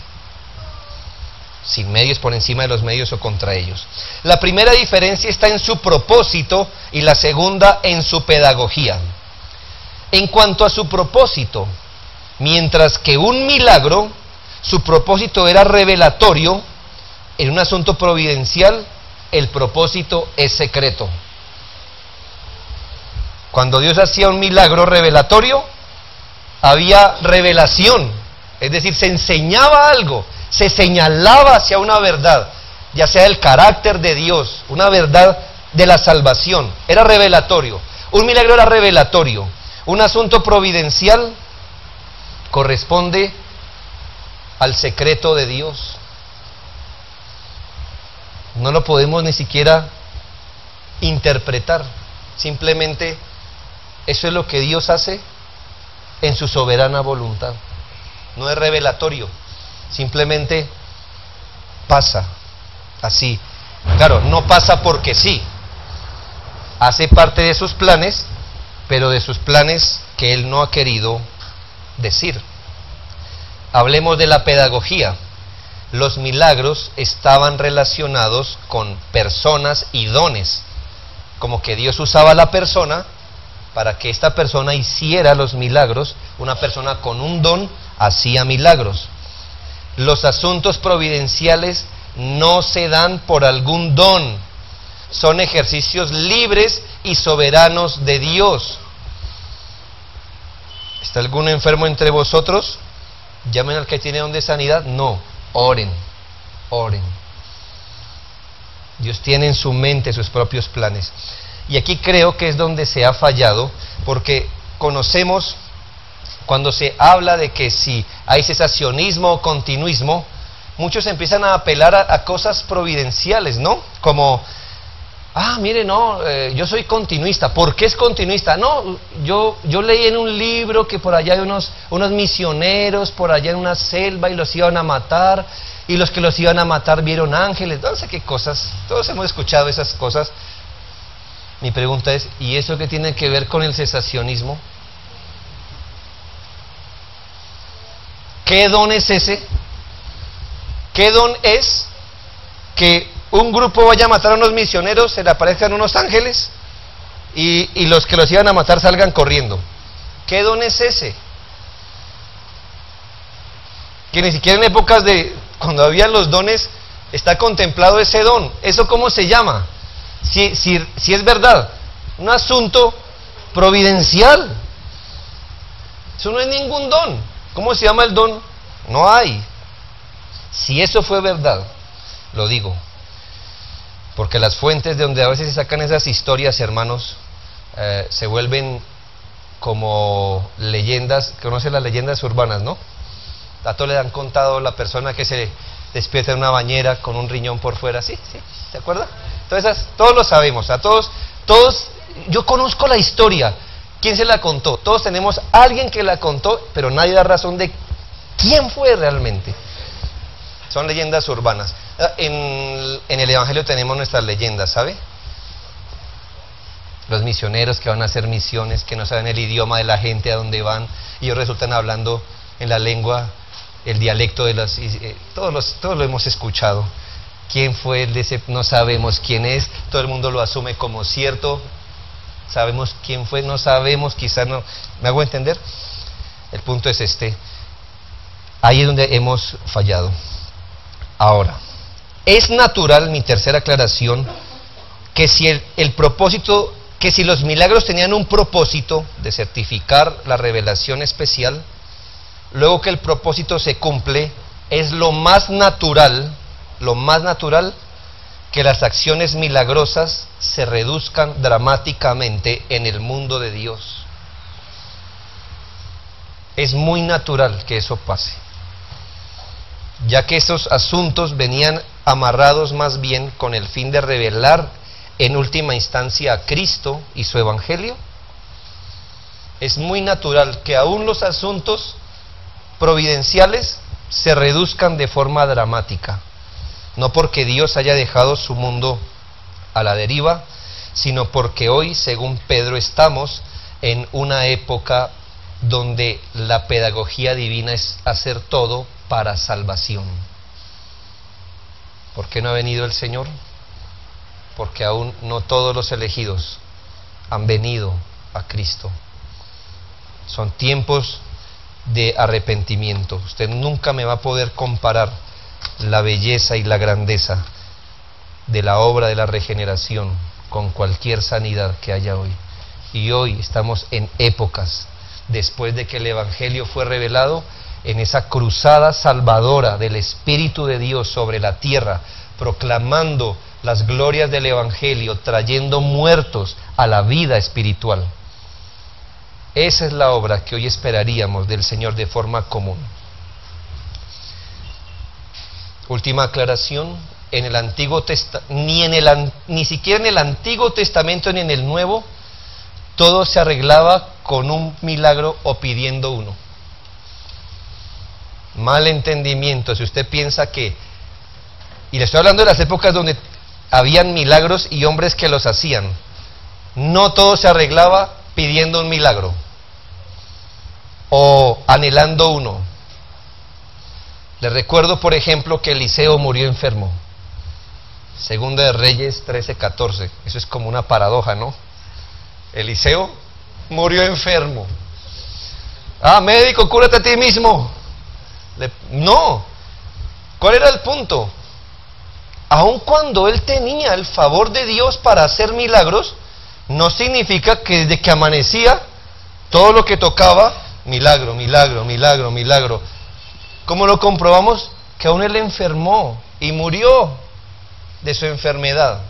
[SPEAKER 1] sin medios, por encima de los medios o contra ellos. La primera diferencia está en su propósito y la segunda en su pedagogía. En cuanto a su propósito, mientras que un milagro, su propósito era revelatorio, en un asunto providencial, el propósito es secreto. Cuando Dios hacía un milagro revelatorio, había revelación, es decir, se enseñaba algo, se señalaba hacia una verdad, ya sea el carácter de Dios, una verdad de la salvación, era revelatorio. Un milagro era revelatorio. Un asunto providencial corresponde al secreto de Dios. No lo podemos ni siquiera interpretar. Simplemente eso es lo que Dios hace en su soberana voluntad. No es revelatorio. Simplemente pasa así. Claro, no pasa porque sí. Hace parte de sus planes, pero de sus planes que Él no ha querido decir. Hablemos de la pedagogía. Los milagros estaban relacionados con personas y dones, como que Dios usaba a la persona para que esta persona hiciera los milagros. Una persona con un don hacía milagros. Los asuntos providenciales no se dan por algún don, son ejercicios libres y soberanos de Dios. ¿Está algún enfermo entre vosotros? ¿Llamen al que tiene don de sanidad? No, oren, oren. Dios tiene en su mente sus propios planes. Y aquí creo que es donde se ha fallado, porque conocemos, cuando se habla de que si hay cesacionismo o continuismo, muchos empiezan a apelar a cosas providenciales, ¿no? Como, mire, no, yo soy continuista. ¿Por qué es continuista? No, yo leí en un libro que por allá hay unos misioneros por allá en una selva y los iban a matar, y los que los iban a matar vieron ángeles, no sé qué cosas, todos hemos escuchado esas cosas. Mi pregunta es, ¿y eso qué tiene que ver con el cesacionismo? ¿Qué don es ese? ¿Qué don es que un grupo vaya a matar a unos misioneros, se le aparezcan unos ángeles y los que los iban a matar salgan corriendo? ¿Qué don es ese? Que ni siquiera en épocas de cuando había los dones está contemplado ese don. ¿Eso cómo se llama? Si es verdad, un asunto providencial. Eso no es ningún don. ¿Cómo se llama el don? No hay. Si eso fue verdad, lo digo, porque las fuentes de donde a veces se sacan esas historias, hermanos, se vuelven como leyendas. ¿Conocen las leyendas urbanas, no? A todos le han contado la persona que se despierta en una bañera con un riñón por fuera. ¿Sí? ¿Te acuerdas? Entonces, todos lo sabemos, a todos, yo conozco la historia. ¿Quién se la contó? Todos tenemos a alguien que la contó, pero nadie da razón de quién fue realmente. Son leyendas urbanas. En el Evangelio tenemos nuestras leyendas, ¿sabe? Los misioneros que van a hacer misiones, que no saben el idioma de la gente a donde van, y ellos resultan hablando en la lengua, el dialecto de las... todos lo hemos escuchado. ¿Quién fue el de ese? No sabemos quién es, todo el mundo lo asume como cierto. ¿Sabemos quién fue? No sabemos, quizás no. ¿Me hago entender? El punto es este. Ahí es donde hemos fallado. Ahora, es natural, mi tercera aclaración, que si el propósito, que si los milagros tenían un propósito de certificar la revelación especial, luego que el propósito se cumple, es lo más natural que las acciones milagrosas se reduzcan dramáticamente en el mundo de Dios. Es muy natural que eso pase, ya que esos asuntos venían amarrados más bien con el fin de revelar en última instancia a Cristo y su Evangelio. Es muy natural que aún los asuntos providenciales se reduzcan de forma dramática, no porque Dios haya dejado su mundo a la deriva, sino porque hoy, según Pedro, estamos en una época donde la pedagogía divina es hacer todo para salvación. ¿Por qué no ha venido el Señor? Porque aún no todos los elegidos han venido a Cristo. Son tiempos de arrepentimiento. Usted nunca me va a poder comparar la belleza y la grandeza de la obra de la regeneración con cualquier sanidad que haya hoy. Y hoy estamos en épocas, después de que el Evangelio fue revelado, en esa cruzada salvadora del Espíritu de Dios sobre la tierra, proclamando las glorias del Evangelio, trayendo muertos a la vida espiritual. Esa es la obra que hoy esperaríamos del Señor de forma común. Última aclaración, en el Antiguo ni siquiera en el Antiguo Testamento ni en el Nuevo, todo se arreglaba con un milagro o pidiendo uno. Mal entendimiento, si usted piensa que, y le estoy hablando de las épocas donde habían milagros y hombres que los hacían, no todo se arreglaba pidiendo un milagro o anhelando uno. Les recuerdo, por ejemplo, que Eliseo murió enfermo. Segunda de Reyes 13:14. Eso es como una paradoja, ¿no? Eliseo murió enfermo. Ah, médico, cúrate a ti mismo. No. ¿Cuál era el punto? Aun cuando él tenía el favor de Dios para hacer milagros, no significa que desde que amanecía, todo lo que tocaba, milagro, milagro, milagro, milagro. ¿Cómo lo comprobamos? Que aún él enfermó y murió de su enfermedad.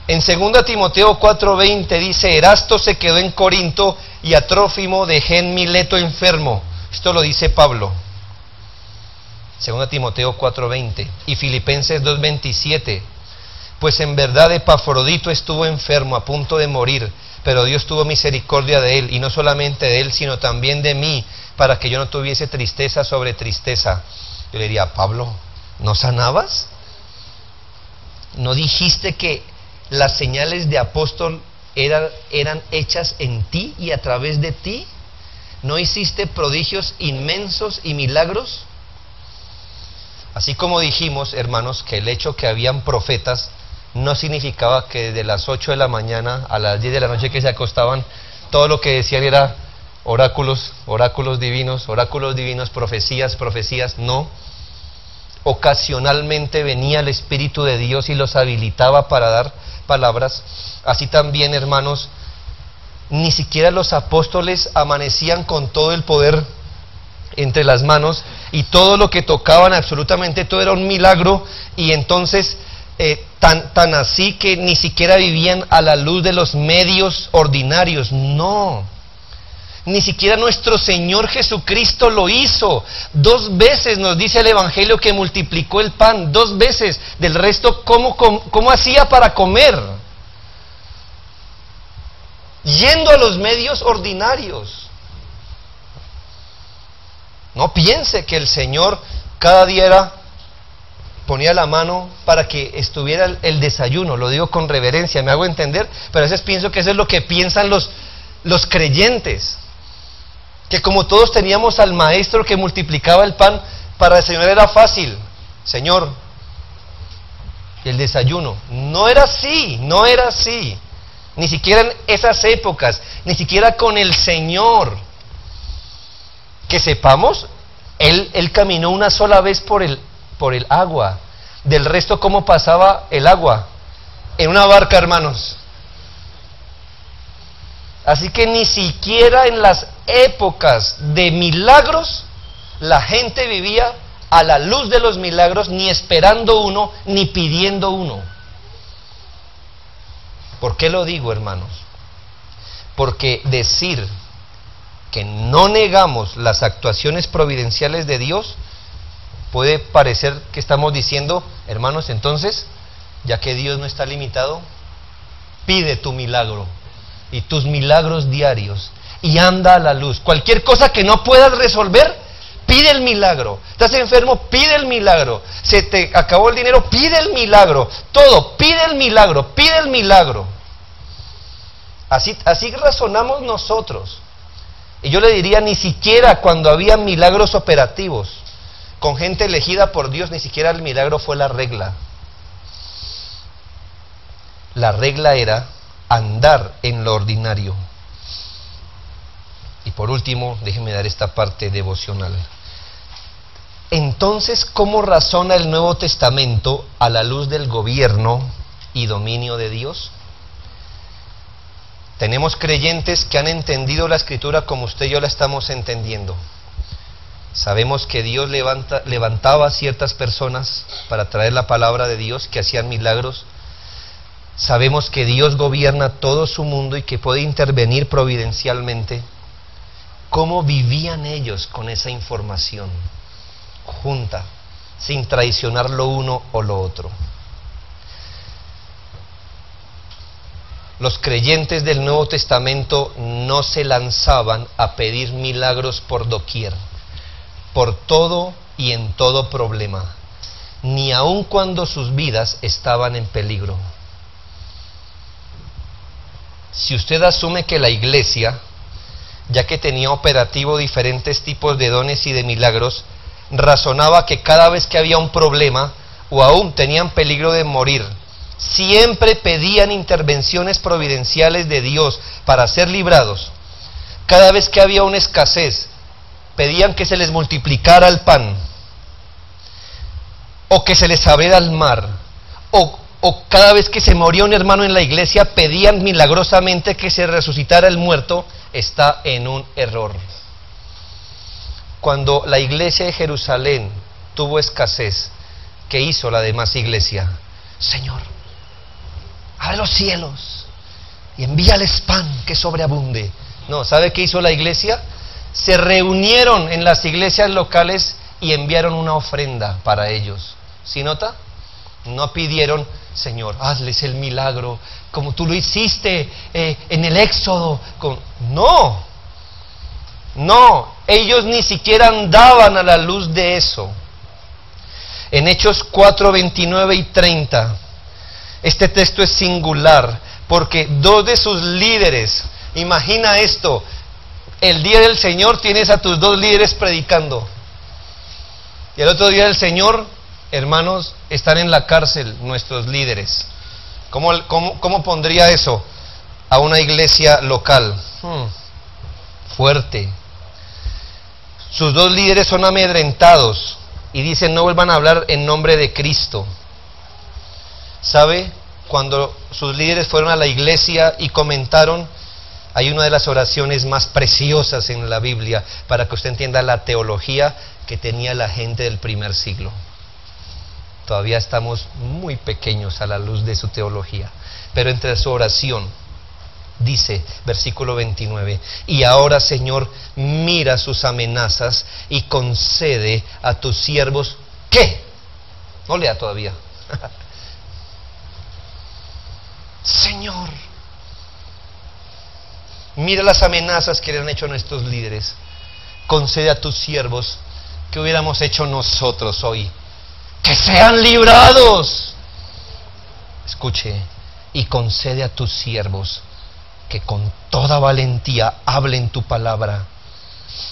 [SPEAKER 1] En 2 Timoteo 4:20 dice: Erasto se quedó en Corinto y a Trófimo dejé en Mileto enfermo. Esto lo dice Pablo. 2 Timoteo 4:20. Y Filipenses 2:27. Pues en verdad Epafrodito estuvo enfermo, a punto de morir, pero Dios tuvo misericordia de él, y no solamente de él, sino también de mí, para que yo no tuviese tristeza sobre tristeza. Yo le diría: Pablo, ¿no sanabas? ¿No dijiste que las señales de apóstol eran hechas en ti y a través de ti? ¿No hiciste prodigios inmensos y milagros? Así como dijimos, hermanos, que el hecho que habían profetas no significaba que desde las 8 de la mañana a las 10 de la noche que se acostaban, todo lo que decían era oráculos, oráculos divinos, profecías, profecías. No. Ocasionalmente venía el Espíritu de Dios y los habilitaba para dar palabras. Así también, hermanos, ni siquiera los apóstoles amanecían con todo el poder entre las manos, y todo lo que tocaban, absolutamente todo, era un milagro, y entonces tan así que ni siquiera vivían a la luz de los medios ordinarios. No, ni siquiera nuestro Señor Jesucristo lo hizo. 2 veces nos dice el Evangelio que multiplicó el pan, 2 veces. Del resto, ¿cómo hacía para comer? Yendo a los medios ordinarios. No piense que el Señor cada día ponía la mano para que estuviera el desayuno. Lo digo con reverencia, me hago entender, pero a veces pienso que eso es lo que piensan los creyentes, que como todos teníamos al maestro que multiplicaba el pan, para el Señor era fácil. Señor, el desayuno. No era así, no era así. Ni siquiera en esas épocas, ni siquiera con el Señor. Que sepamos, Él caminó una sola vez por el agua. Del resto, ¿cómo pasaba el agua? En una barca, hermanos. Así que ni siquiera en las épocas de milagros la gente vivía a la luz de los milagros, ni esperando uno, ni pidiendo uno. ¿Por qué lo digo, hermanos? Porque decir que no negamos las actuaciones providenciales de Dios puede parecer que estamos diciendo: hermanos, entonces, ya que Dios no está limitado, pide tu milagro y tus milagros diarios y anda a la luz. Cualquier cosa que no puedas resolver, pide el milagro. Estás enfermo, pide el milagro. Se te acabó el dinero, pide el milagro. Todo, pide el milagro, pide el milagro. Así razonamos nosotros. Y yo le diría, ni siquiera cuando había milagros operativos con gente elegida por Dios, ni siquiera el milagro fue la regla. La regla era andar en lo ordinario. Y por último, déjenme dar esta parte devocional. Entonces, ¿cómo razona el Nuevo Testamento a la luz del gobierno y dominio de Dios? Tenemos creyentes que han entendido la Escritura como usted y yo la estamos entendiendo. Sabemos que Dios levantaba a ciertas personas para traer la palabra de Dios, que hacían milagros. Sabemos que Dios gobierna todo su mundo y que puede intervenir providencialmente. ¿Cómo vivían ellos con esa información junta, sin traicionar lo uno o lo otro? Los creyentes del Nuevo Testamento no se lanzaban a pedir milagros por doquier, por todo y en todo problema, ni aun cuando sus vidas estaban en peligro. Si usted asume que la iglesia, ya que tenía operativo diferentes tipos de dones y de milagros, razonaba que cada vez que había un problema o aún tenían peligro de morir, siempre pedían intervenciones providenciales de Dios para ser librados. Cada vez que había una escasez, pedían que se les multiplicara el pan, o que se les abriera el mar, o cada vez que se moría un hermano en la iglesia, pedían milagrosamente que se resucitara el muerto. Está en un error. Cuando la iglesia de Jerusalén tuvo escasez, ¿qué hizo la demás iglesia? Señor, abre los cielos y envíales pan que sobreabunde. No, ¿sabe qué hizo la iglesia? Se reunieron en las iglesias locales y enviaron una ofrenda para ellos. ¿Sí nota? No pidieron, Señor, hazles el milagro como tú lo hiciste en el Éxodo. No, ellos ni siquiera andaban a la luz de eso. En Hechos 4, 29 y 30, este texto es singular, porque dos de sus líderes, imagina esto, el día del Señor tienes a tus dos líderes predicando, y el otro día del Señor, hermanos, están en la cárcel nuestros líderes. ¿Cómo pondría eso a una iglesia local? Fuerte. Sus dos líderes son amedrentados y dicen no vuelvan a hablar en nombre de Cristo. ¿Sabe? Cuando sus líderes fueron a la iglesia y comentaron, hay una de las oraciones más preciosas en la Biblia para que usted entienda la teología que tenía la gente del primer siglo. Todavía estamos muy pequeños a la luz de su teología, pero entre su oración dice, versículo 29, y ahora, Señor, mira sus amenazas y concede a tus siervos, ¿qué? No lea todavía. Señor, mira las amenazas que le han hecho a nuestros líderes, concede a tus siervos, ¿qué hubiéramos hecho nosotros hoy? ¡Que sean librados! Escuche, y concede a tus siervos que con toda valentía hablen tu palabra,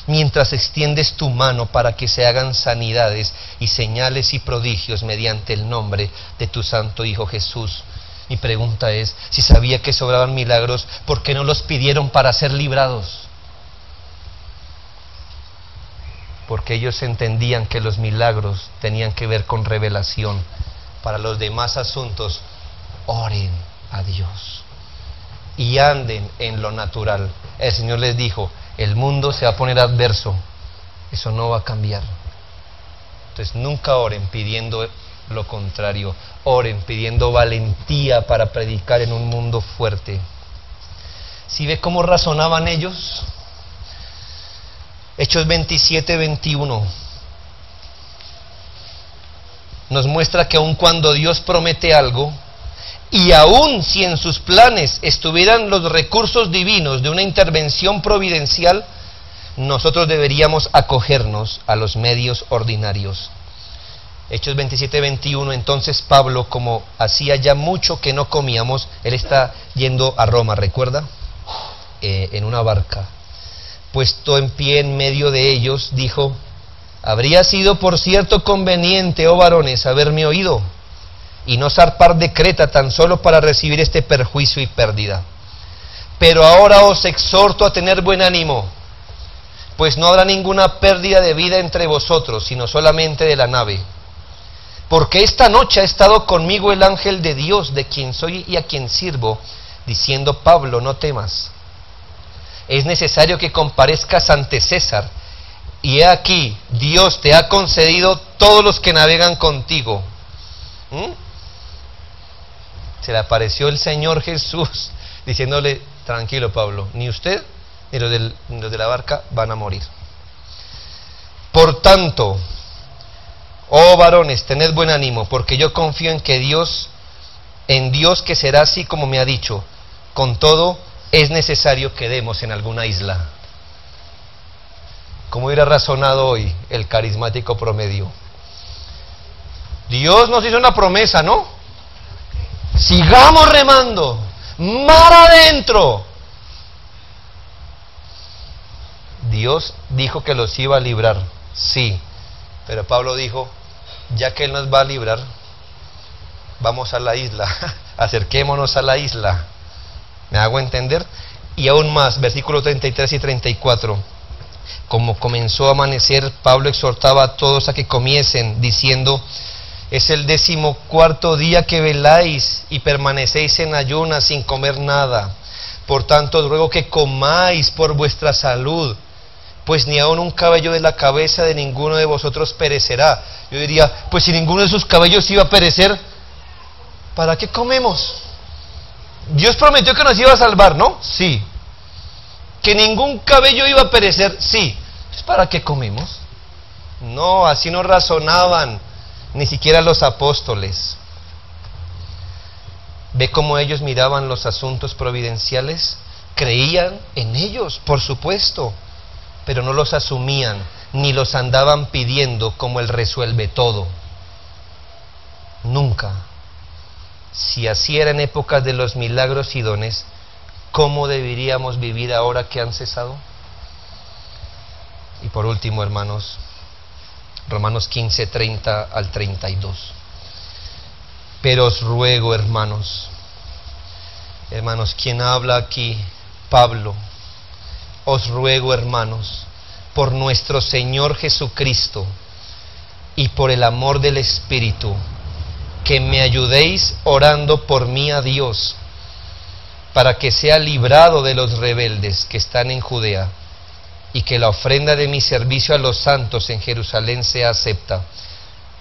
[SPEAKER 1] mientras extiendes tu mano para que se hagan sanidades y señales y prodigios mediante el nombre de tu santo Hijo Jesús. Mi pregunta es, si sabía que sobraban milagros, ¿por qué no los pidieron para ser librados? Porque ellos entendían que los milagros tenían que ver con revelación. Para los demás asuntos, oren a Dios y anden en lo natural. El Señor les dijo, el mundo se va a poner adverso, eso no va a cambiar. Entonces nunca oren pidiendo lo contrario, oren pidiendo valentía para predicar en un mundo fuerte. ¿Sí ve cómo razonaban ellos? Hechos 27, 21 nos muestra que aun cuando Dios promete algo, y aun si en sus planes estuvieran los recursos divinos de una intervención providencial, nosotros deberíamos acogernos a los medios ordinarios. Hechos 27, 21, entonces Pablo, como hacía ya mucho que no comíamos, él está yendo a Roma, ¿recuerda? En una barca. Puesto en pie en medio de ellos, dijo, habría sido por cierto conveniente, oh varones, haberme oído, y no zarpar de Creta tan solo para recibir este perjuicio y pérdida. Pero ahora os exhorto a tener buen ánimo, pues no habrá ninguna pérdida de vida entre vosotros, sino solamente de la nave. Porque esta noche ha estado conmigo el ángel de Dios, de quien soy y a quien sirvo, diciendo: Pablo, no temas. Es necesario que comparezcas ante César, y he aquí, Dios te ha concedido todos los que navegan contigo. Se le apareció el Señor Jesús, diciéndole: tranquilo, Pablo, ni usted ni los de la barca van a morir. Por tanto, oh varones, tened buen ánimo, porque yo confío en Dios que será así como me ha dicho. Con todo, es necesario que demos en alguna isla. ¿Cómo hubiera razonado hoy el carismático promedio? Dios nos hizo una promesa, ¿no? Sigamos remando, mar adentro. Dios dijo que los iba a librar, sí, pero Pablo dijo: ya que Él nos va a librar, vamos a la isla, acerquémonos a la isla. ¿Me hago entender? Y aún más, versículos 33 y 34. Como comenzó a amanecer, Pablo exhortaba a todos a que comiesen, diciendo: es el 14º día que veláis y permanecéis en ayunas sin comer nada. Por tanto, os ruego que comáis por vuestra salud, pues ni aun un cabello de la cabeza de ninguno de vosotros perecerá. Yo diría: pues si ninguno de sus cabellos iba a perecer, ¿para qué comemos? Dios prometió que nos iba a salvar, ¿no? Sí. Que ningún cabello iba a perecer, sí. ¿Pues para qué comemos? No, así no razonaban ni siquiera los apóstoles. ¿Ve cómo ellos miraban los asuntos providenciales? Creían en ellos, por supuesto, pero no los asumían ni los andaban pidiendo como el resuelve todo. Nunca. Si así era en épocas de los milagros y dones, ¿cómo deberíamos vivir ahora que han cesado? Y por último, hermanos, Romanos 15, 30 al 32. Pero os ruego, hermanos, ¿quién habla aquí? Pablo. Os ruego, hermanos, por nuestro Señor Jesucristo y por el amor del Espíritu, que me ayudéis orando por mí a Dios, para que sea librado de los rebeldes que están en Judea, y que la ofrenda de mi servicio a los santos en Jerusalén sea acepta,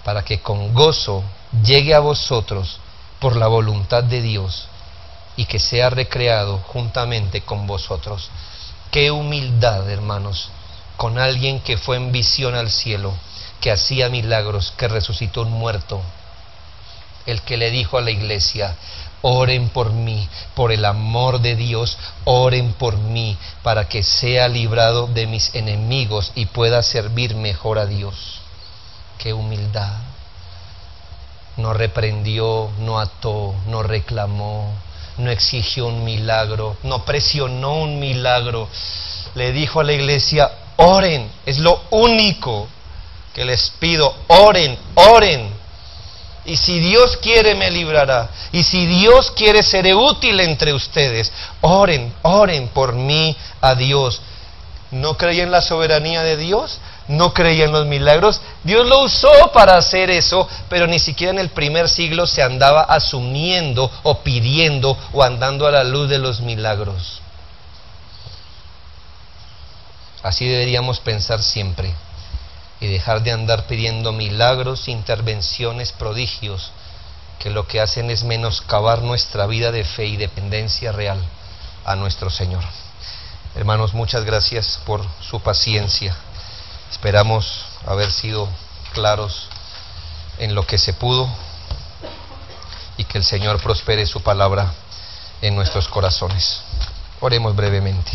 [SPEAKER 1] para que con gozo llegue a vosotros por la voluntad de Dios, y que sea recreado juntamente con vosotros. Qué humildad, hermanos, con alguien que fue en visión al cielo, que hacía milagros, que resucitó un muerto, el que le dijo a la iglesia: oren por mí, por el amor de Dios, oren por mí, para que sea librado de mis enemigos y pueda servir mejor a Dios. ¡Qué humildad! No reprendió, no ató, no reclamó, no exigió un milagro, no presionó un milagro. Le dijo a la iglesia: oren, es lo único que les pido, oren, oren. Y si Dios quiere, me librará. Y si Dios quiere, seré útil entre ustedes. Oren, oren por mí a Dios. ¿No creía en la soberanía de Dios? ¿No creía en los milagros? Dios lo usó para hacer eso, pero ni siquiera en el primer siglo se andaba asumiendo o pidiendo o andando a la luz de los milagros. Así deberíamos pensar siempre, y dejar de andar pidiendo milagros, intervenciones, prodigios, que lo que hacen es menoscabar nuestra vida de fe y dependencia real a nuestro Señor. Hermanos, muchas gracias por su paciencia. Esperamos haber sido claros en lo que se pudo, y que el Señor prospere su palabra en nuestros corazones. Oremos brevemente.